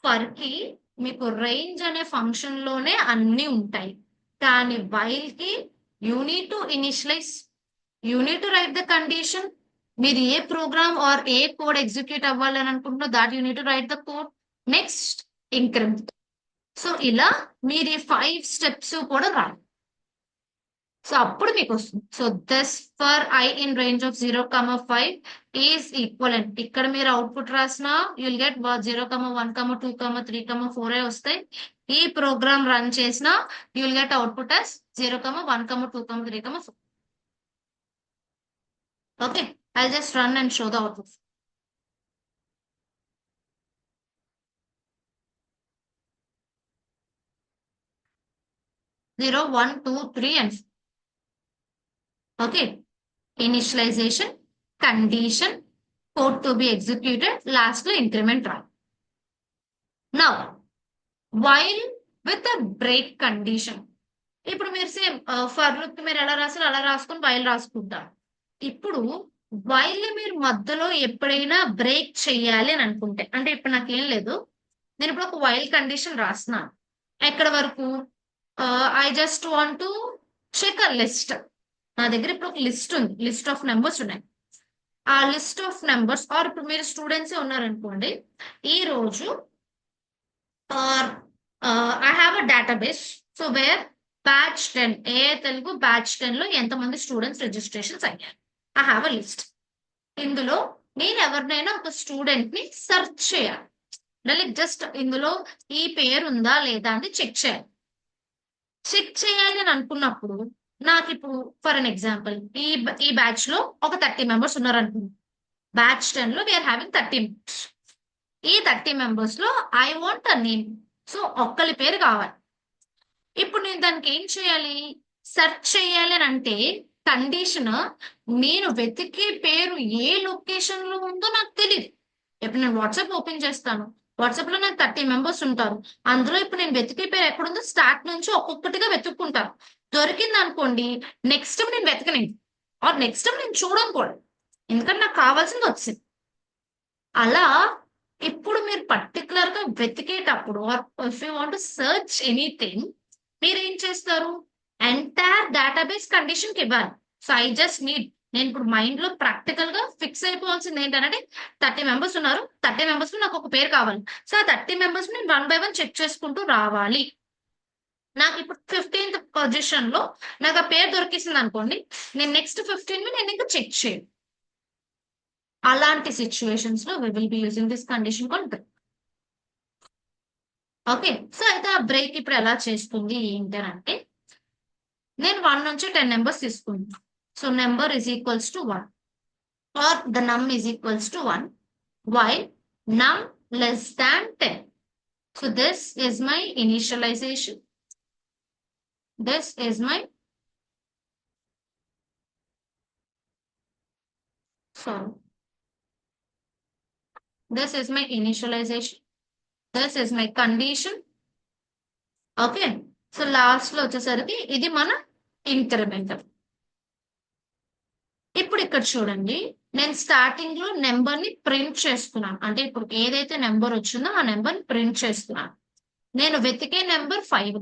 For కి మీకు రేంజ్ అనే ఫంక్షన్ లోనే అన్ని ఉంటాయి, కానీ వైల్ కి you need to initialize, you need to write the condition. మీరు a program or a code execute అవ్వాలని అనుకుంటున్నా that you need to write the code. Next, increment. So ఇలా మీరు ఈ 5 స్టెప్స్ కూడా రాయాలి. సో అప్పుడు మీకు వస్తుంది. So this for i in range of 0, 5 is equivalent. ఇక్కడ మీరు అవుట్పుట్ రాసిన యుల్ గెట్ 0, 1, 2, 3, 4 వస్తాయి. ఈ ప్రోగ్రామ్ రన్ చేసిన you'll get output as 0, 1, 2, 3, 4. Okay, I'll just run and show the output. Zero, 1, 2, 3 and 4. Okay, initialization, condition, code to be executed, lastly increment run. Now, while with a break condition, ఇప్పుడు మీరు same for loop మీరు ఎలా రాసారో అలా రాసుకొని while రాసుకుంటారు. ఇప్పుడు while మీరు మధ్యలో ఎప్పుడైనా బ్రేక్ చెయ్యాలి అని అనుకుంటే, అంటే ఇప్పుడు నాకేం లేదు, నేను ఇప్పుడు ఒక వైల్ కండిషన్ రాస్తున్నాను. ఎక్కడ వరకు? I just want to check a list. నా దగ్గర ఇప్పుడు ఒక లిస్ట్ ఉంది, లిస్ట్ ఆఫ్ నెంబర్స్ ఉన్నాయి. ఆ లిస్ట్ ఆఫ్ నెంబర్స్ ఆర్ ఇప్పుడు మీరు స్టూడెంట్స్ ఉన్నారనుకోండి, ఈ రోజు I have a database. So where batch 10 A Telugu batch 10 లో ఎంతమంది స్టూడెంట్స్ రిజిస్ట్రేషన్స్ అయ్యారు, ఐ హ్యావ్ అ లిస్ట్. ఇందులో నేను ఎవరినైనా ఒక స్టూడెంట్ ని సెర్చ్ చేయాలి, లైక్ జస్ట్ ఇందులో ఈ పేరు ఉందా లేదా అని చెక్ చేయాలి. చెక్ చేయాలి అని అనుకున్నప్పుడు నాకు ఇప్పుడు ఫర్ అన్ ఎగ్జాంపుల్ ఈ బ్యాచ్ లో ఒక 30 మెంబర్స్ ఉన్నారు అనుకుంటున్నాను. బ్యాచ్ 10 లో వీఆర్ హ్యావింగ్ 30 మెంబర్స్. ఈ 30 మెంబర్స్ లో I want a name. So ఒక్కరి పేరు కావాలి. ఇప్పుడు నేను దానికి ఏం చేయాలి? సెర్చ్ చేయాలి అని అంటే కండిషన్ నేను వెతికే పేరు ఏ లొకేషన్ లో ఉందో నాకు తెలియదు. ఇప్పుడు నేను వాట్సాప్ ఓపెన్ చేస్తాను, వాట్సాప్ లో నాకు 30 మెంబర్స్ ఉంటారు. అందులో ఇప్పుడు నేను వెతికే పేరు ఎక్కడుందో స్టార్ట్ నుంచి ఒక్కొక్కటిగా వెతుక్కుంటాను. దొరికింది అనుకోండి, నెక్స్ట్ టైం నేను వెతకలేదు, ఆర్ నెక్స్ట్ టైం నేను చూడను కూడా, ఎందుకంటే నాకు కావాల్సింది వచ్చింది. అలా ఇప్పుడు మీరు పర్టికులర్ గా వెతికేటప్పుడు or if you want to search anything, మీరు ఏం చేస్తారు? ఎంటైర్ డేటాబేస్ కండిషన్ కి ఇవ్వాలి. సో ఐ జస్ట్ నీడ్, నేను ఇప్పుడు మైండ్ లో ప్రాక్టికల్ గా ఫిక్స్ అయిపోవాల్సింది ఏంటంటే 30 మెంబర్స్ ఉన్నారు, 30 మెంబర్స్ లో నాకు ఒక పేరు కావాలి. సో ఆ 30 మెంబర్స్ నేను 1 by 1 చెక్ చేసుకుంటూ రావాలి. నాకు ఇప్పుడు 15th పొజిషన్ లో నాకు ఆ పేరు దొరికిస్తుంది అనుకోండి, నేను నెక్స్ట్ 15 నేను ఇంకా చెక్ చేయను. అలాంటి సిచ్యువేషన్స్ లో we will be using this condition call break. Okay, so అయితే ఆ బ్రేక్ ఇప్పుడు ఎలా చేస్తుంది ఏంటి అని అంటే, నేను 1 నుంచి 10 నెంబర్స్ తీసుకుంటాను. So number is equals to 1 or the num is equals to 1 while num less than 10. So this is my initialization. This is my sorry. This is my initialization. This is my condition. Okay. So last లో వచ్చేసరికి ఇది మన incremental. ఇప్పుడు ఇక్కడ చూడండి, నేను starting లో number ని ప్రింట్ చేస్తున్నాను. అంటే ఇప్పుడు ఏదైతే నెంబర్ వచ్చిందో ఆ నెంబర్ ని ప్రింట్ చేస్తున్నాను. నేను వెతికే నెంబర్ 5.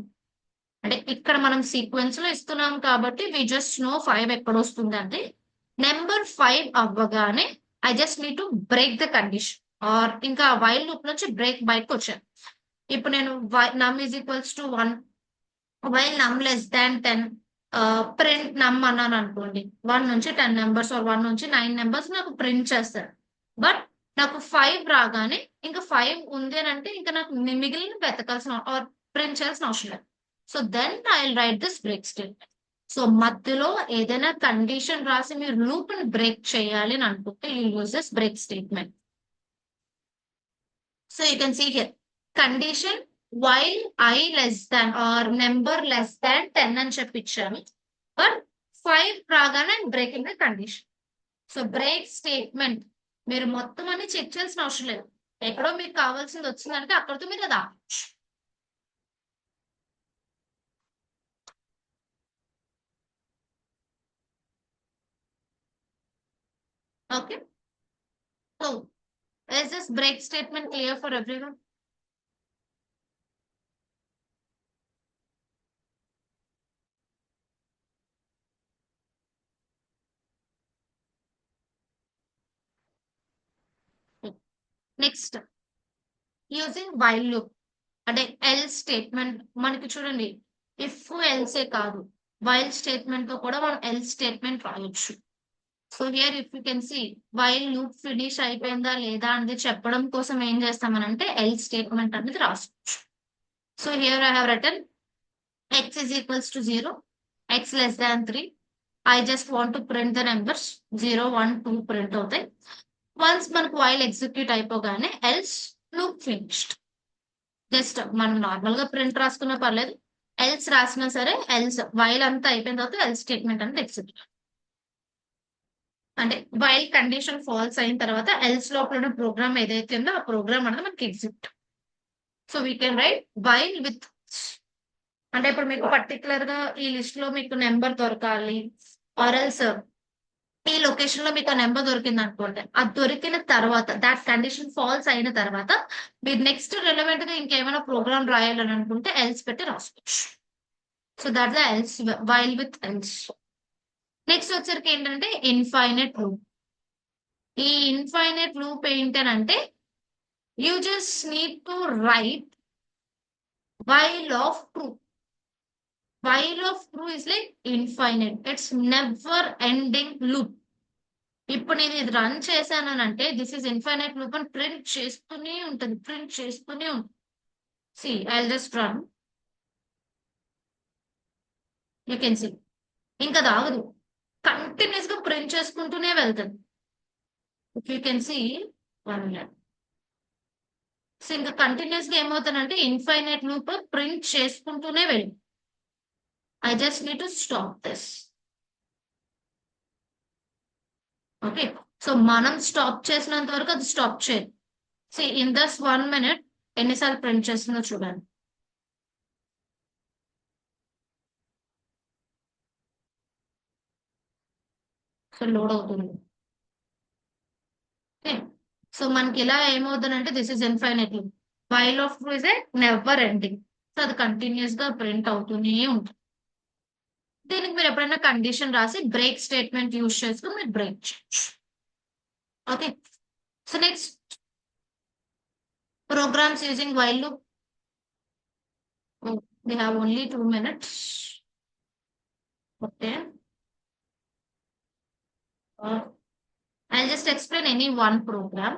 అంటే ఇక్కడ మనం సీక్వెన్స్ లో ఇస్తున్నాం కాబట్టి వి జస్ట్ నో 5 ఎక్కడ వస్తుంది అంటే, నెంబర్ 5 అవ్వగానే I just need to break the condition or ఇంకా వైల్ లూప్ నుంచి బ్రేక్ బయటకు వచ్చాను. ఇప్పుడు నేను నమ్ ఈజ్ ఈక్వల్స్ టు 1 వైల్ నమ్ లెస్ దాన్ 10 ప్రింట్ నమ్ అన్నాను అనుకోండి, 1 నుంచి 10 నెంబర్స్ ఆర్ 1 నుంచి 9 నెంబర్స్ నాకు ప్రింట్ చేస్తారు. బట్ నాకు 5 రాగానే ఇంకా 5 ఉంది అని అంటే ఇంకా నాకు మిగిలిన వెతకాల్సిన ఆర్ ప్రింట్ చేయాల్సిన అవసరం లేదు. So then I will write this break statement. So మధ్యలో ఏదైనా కండిషన్ రాసి మీరు లూప్ ని బ్రేక్ చేయాలి అని అనుకుంటే you use this break statement. So you can see here condition while I less than or number less than 10 అని చెప్పి ఇచ్చాను. బట్ 5 రాగానే breaking the condition. So break statement మీరు మొత్తం అన్ని చెక్ చేయాల్సిన అవసరం లేదు. ఎక్కడో మీకు కావాల్సింది వచ్చిందంటే అక్కడితో మీరు అది ఆపచ్చు. Okay, so is this break statement clear for everyone? Next using while loop అంటే ఎల్ స్టేట్మెంట్. మనకి చూడండి, ఇఫ్ ఎల్సే కాదు, వైల్ స్టేట్మెంట్ తో కూడా మనం ఎల్ స్టేట్మెంట్ రాయొచ్చు. So here if you can C while loop finish అయిపోయిందా లేదా అనేది చెప్పడం కోసం ఏం చేస్తామనంటే ఎల్ స్టేట్మెంట్ అనేది రాసుకోవచ్చు. So here I have written x is equals to 0, x less than 3. I just want to print the numbers 0, 1, 2 print అవుతాయి. Once మనకు వైల్ ఎగ్జిక్యూట్ అయిపోగానే ఎల్స్ లూప్ ఫినిష్డ్. జస్ట్ మనం నార్మల్ గా ప్రింట్ రాసుకున్నా పర్లేదు, else రాసినా సరే ఎల్స్ వైల్ అంతా అయిపోయిన తర్వాత ఎల్ స్టేట్మెంట్ అనేది ఎగ్జిక్యూట్. అంటే వైల్ కండిషన్ ఫాల్స్ అయిన తర్వాత ఎల్స్ లోపల ఉన్న ప్రోగ్రామ్ ఏదైతే ఉందో ఆ ప్రోగ్రామ్ అనేది మనకి execute. So we can write while with, అంటే ఇప్పుడు మీకు పర్టికులర్ గా ఈ లిస్ట్ లో మీకు నెంబర్ దొరకాలి ఆర్ ఎల్స్ ఈ లొకేషన్ లో మీకు నెంబర్ దొరికింది అనుకోండి, అది దొరికిన తర్వాత దాట్ కండిషన్ ఫాల్స్ అయిన తర్వాత మీరు నెక్స్ట్ రిలవెంట్ గా ఇంకేమైనా ప్రోగ్రామ్ రాయాలని అనుకుంటే ఎల్స్ పెట్టి రాసుకోవచ్చు. So that the else while with else. Next వచ్చరికి ఏంటంటే ఇన్ఫైనైట్ లూప్. ఈ ఇన్ఫైనైట్ లూప్ ఏంటంటే you just need to right while of true. While of true is like infinite. It's never ending loop. ఇప్పుడు నేను ఇది run చేశాను అంటే this is infinite loop అని ప్రింట్ చేస్తూనే ఉంటుంది, ప్రింట్ చేస్తూనే ఉంటుంది. See I just run, you can see ఇంకా ఆగదు, కంటిన్యూస్ గా ప్రింట్ చేసుకుంటూనే వెళ్తుంది. You can see 1 minute. So ఇంకా కంటిన్యూస్ గా ఏమవుతుందంటే ఇన్ఫైనైట్ లూప్ ప్రింట్ చేసుకుంటూనే వెళ్ళి I just need to stop this. Okay. So మనం స్టాప్ చేసినంత వరకు అది స్టాప్ చేయాలి. See in this 1 minute ఎన్నిసార్లు ప్రింట్ చేస్తుందో చూడండి. సో లోడ్ అవుతుంది. ఓకే, సో మనకి ఇలా ఏమవుతుందంటే this is infinite loop. While of true is a never ending. So అది కంటిన్యూస్ గా ప్రింట్ అవుతూనే ఉంటుంది. దీనికి మీరు ఎప్పుడైనా కండిషన్ రాసి బ్రేక్ స్టేట్మెంట్ యూజ్ చేసుకుని మీరు బ్రేక్ చేయొచ్చు. Okay, so next programs using while loop. We have only 2 minutes. Okay. I'll just explain any one program.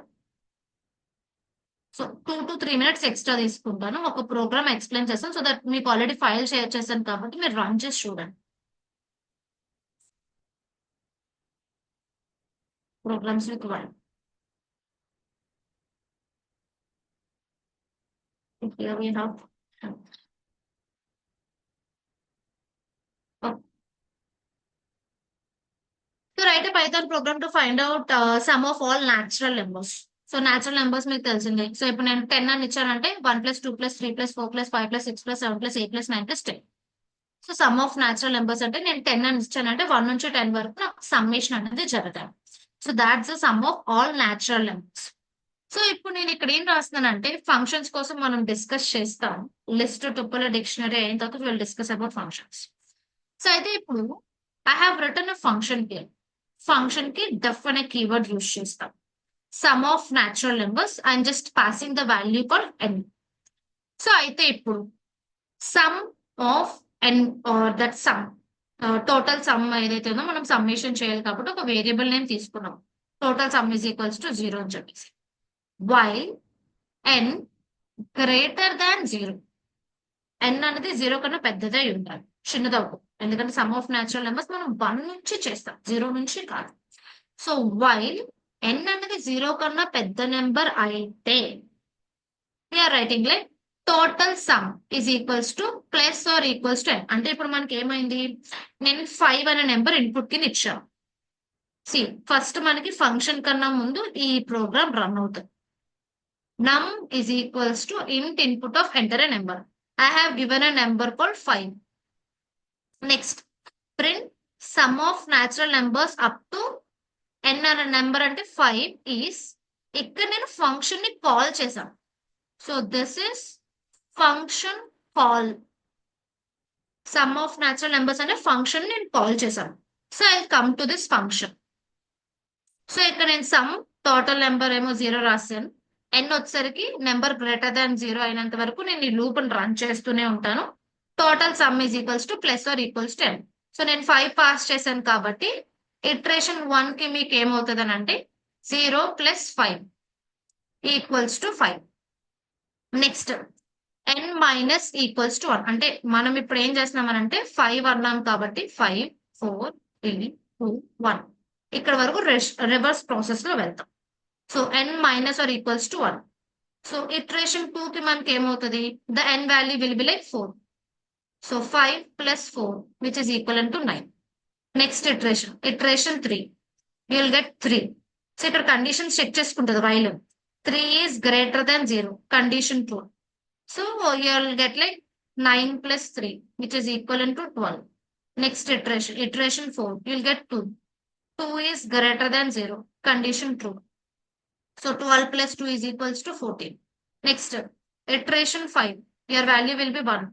So 2 to 3 minutes extra తీసుకుంటాను. ఒక ప్రోగ్రామ్ ఎక్స్ప్లెయిన్ చేస్తాను. సో దట్ మీకు already file share చేశాను కాబట్టి మీరు రన్ చేసి చూడండి. Programs with one. Here we have. So write a Python program to find out sum of all natural numbers. So natural numbers మీకు తెలిసిందే. సో ఇప్పుడు నేను 10 అని ఇచ్చానంటే 1 + 2 + 3 + 4 + 5 + 6 + 7 + 8 + 9 + 10. So sum of natural numbers అంటే నేను 10 అని ఇచ్చానంటే 1 నుంచి 10 వరకు నాకు సమ్మేషన్ అనేది జరగాలి. So that's the sum of all natural numbers. So ఇప్పుడు నేను ఇక్కడ ఏం రాస్తున్నానంటే ఫంక్షన్స్ కోసం మనం డిస్కస్ చేస్తాం. లిస్ట్, టుపుల్, డిక్షనరీ అయిన తర్వాత will discuss about functions. So అయితే ఇప్పుడు I have written a function కి. ఫంక్షన్ కి డెఫ్ అనే కీవర్డ్ యూజ్ చేస్తాం. Sum of natural numbers and just passing the value call n. So అయితే ఇప్పుడు sum of n or that sum total sum ఏదైతే ఉందో మనం సమ్మేషన్ చేయాలి కాబట్టి ఒక వేరియబుల్ నేమ్ తీసుకున్నాం. Total sum is equals to 0 అని చెప్పేసి. While n greater than 0. n అనేది 0 కన్నా పెద్దదై ఉండాలి, చిన్నదవ్వదు. ఎందుకంటే సమ్ ఆఫ్ న్యాచురల్ నెంబర్స్ మనం 1 నుంచి చేస్తాం, 0 నుంచి కాదు. సో వైల్ n అనేది 0 కన్నా పెద్ద నెంబర్ అయితే we're writing like total sum is equals to plus or equals to n. అంటే ఇప్పుడు మనకి ఏమైంది, నేను 5 అనే నెంబర్ ఇన్పుట్ కింద ఇచ్చాను. సి ఫస్ట్ మనకి ఫంక్షన్ కన్నా ముందు ఈ ప్రోగ్రామ్ రన్ అవుతుంది. num is equals to int input of enter a number. I have given a number called 5. Next, print sum of natural numbers up to n అనే number అంటే 5 is, ఇక్కడ నేను function ని call చేశాను. So this is function call. Some of natural numbers అనే function నేను call చేశాను. So I come to this function. So ఇక్కడ నేను సమ్ టోటల్ నెంబర్ ఏమో 0 రాశాను. n వచ్చేసరికి నెంబర్ గ్రేటర్ దాన్ 0 అయినంత వరకు నేను ఈ లూప్ రన్ చేస్తూనే ఉంటాను. Total sum is equals to plus or equals to n. So నేను 5 పాస్ చేశాను కాబట్టి ఇటరేషన్ 1 కి మీకు ఏమవుతుంది అని అంటే 0 + 5 equals to 5. Next n minus equals to 1. అంటే మనం ఇప్పుడు ఏం చేస్తున్నామనంటే 5 అన్నాం కాబట్టి 5 4 3 2 1 ఇక్కడ వరకు రివర్స్ ప్రాసెస్ లో వెళ్తాం. So n minus or equals to 1. So iteration 2 కి మనకి ఏమవుతుంది, the n value will be like 4. So 5 + 4 which is equal to 9. Next iteration 3 you will get 3. So ఇక్కడ కండిషన్స్ చెక్ చేసుకుంటుంది while. 3 is greater than 0, condition 2. So you will get like 9 + 3 which is equal to 12. Next iteration 4 you will get 2. 2 is greater than 0, condition 2. So 12 + 2 is equals to 14. Next, iteration 5, your value will be 1.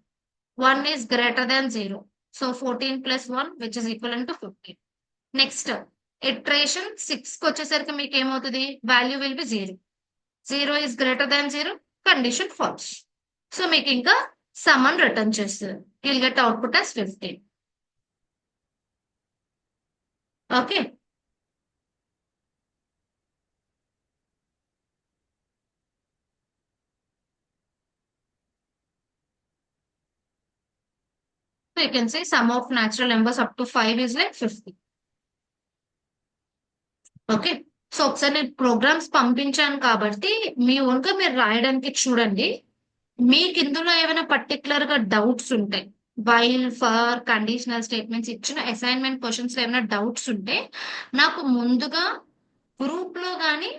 1 is greater than 0. So 14 + 1 which is equivalent to 15. Next, iteration 6 కి వచ్చేసరికి మీకు ఏమవుతుంది, value will B 0. 0 is greater than 0, condition false. So మీకు ఇంకా some అని return చేస్తుంది. You will get output as 15. Okay. So you can say sum of natural numbers up to 5 is like 50. Okay. So ఒకసారి నేను programmes పంపించాను కాబట్టి మీ ఓన్గా మీరు రాయడానికి చూడండి. మీకు ఇందులో ఏమైనా పర్టికులర్ గా డౌట్స్ ఉంటాయి, వైల్, ఫర్, కండిషనల్ స్టేట్మెంట్స్ ఇచ్చిన అసైన్మెంట్ క్వశ్చన్స్ లో ఏమైనా డౌట్స్ ఉంటే నాకు ముందుగా గ్రూప్ లో కానీ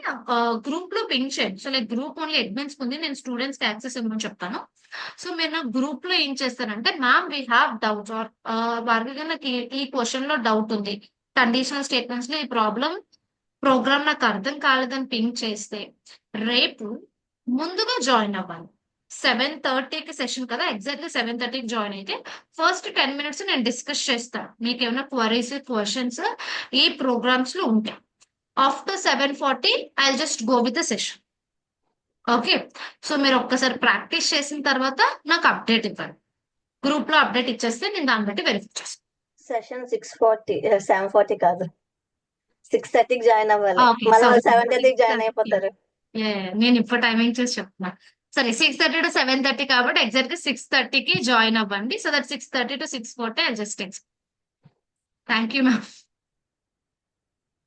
గ్రూప్ లో పింక్ చేయండి. So like group only admins ఉంది, నేను స్టూడెంట్స్ కి యాక్సెస్ ఇవ్వమని చెప్తాను. సో మీరు నా గ్రూప్ లో ఏం చేస్తారంటే, ma'am we have doubts or వారికి నాకు ఈ క్వశ్చన్ లో డౌట్ ఉంది, కండిషనల్ స్టేట్మెంట్స్ లో ఈ ప్రోగ్రామ్ నాకు అర్థం కాలేదని పింక్ చేస్తే రేపు ముందుగా జాయిన్ అవ్వాలి. 7:30కి సెషన్ కదా, ఎగ్జాక్ట్లీ 7:30కి జాయిన్ అయితే ఫస్ట్ 10 minutes నేను డిస్కస్ చేస్తాను. మీకు ఏమైనా క్వరీస్, క్వశ్చన్స్ ఈ ప్రోగ్రామ్స్ లో ఉంటాయి. After 7:40 I just go with the session. Okay. So మీరు ఒక్కసారి ప్రాక్టీస్ చేసిన తర్వాత నాకు అప్డేట్ ఇవ్వండి. గ్రూప్ లో అప్డేట్ ఇచ్చేస్తే నేను దాన్ని బట్టి వెరిఫై చేస్తాను. సెషన్ 6:40 7:40 కాదు 6:30కి జాయిన్ అవ్వాలి. Okay, మళ్ళీ sorry. వాళ్ళు 7:30కి జాయిన్ 6:30. అయిపోతారు. నేను ఇప్పుడు టైమింగ్ చూసి చెప్తున్నా. సరే 6:30 to 7:30 కాబట్టి ఎగ్జాక్ట్ గా 6:30కి జాయిన్ అవ్వండి. So that 6:30 to 6:40 I just text. Thank you ma'am.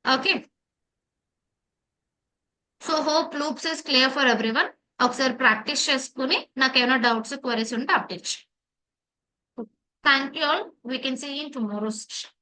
Okay, so hope loops is clear for everyone. ఒకసారి ప్రాక్టీస్ చేసుకుని నాకు ఏమైనా డౌట్స్ క్వరీస్ ఉంటే అప్డేట్ చేయండి. Thank you all. We can see in tomorrow's session.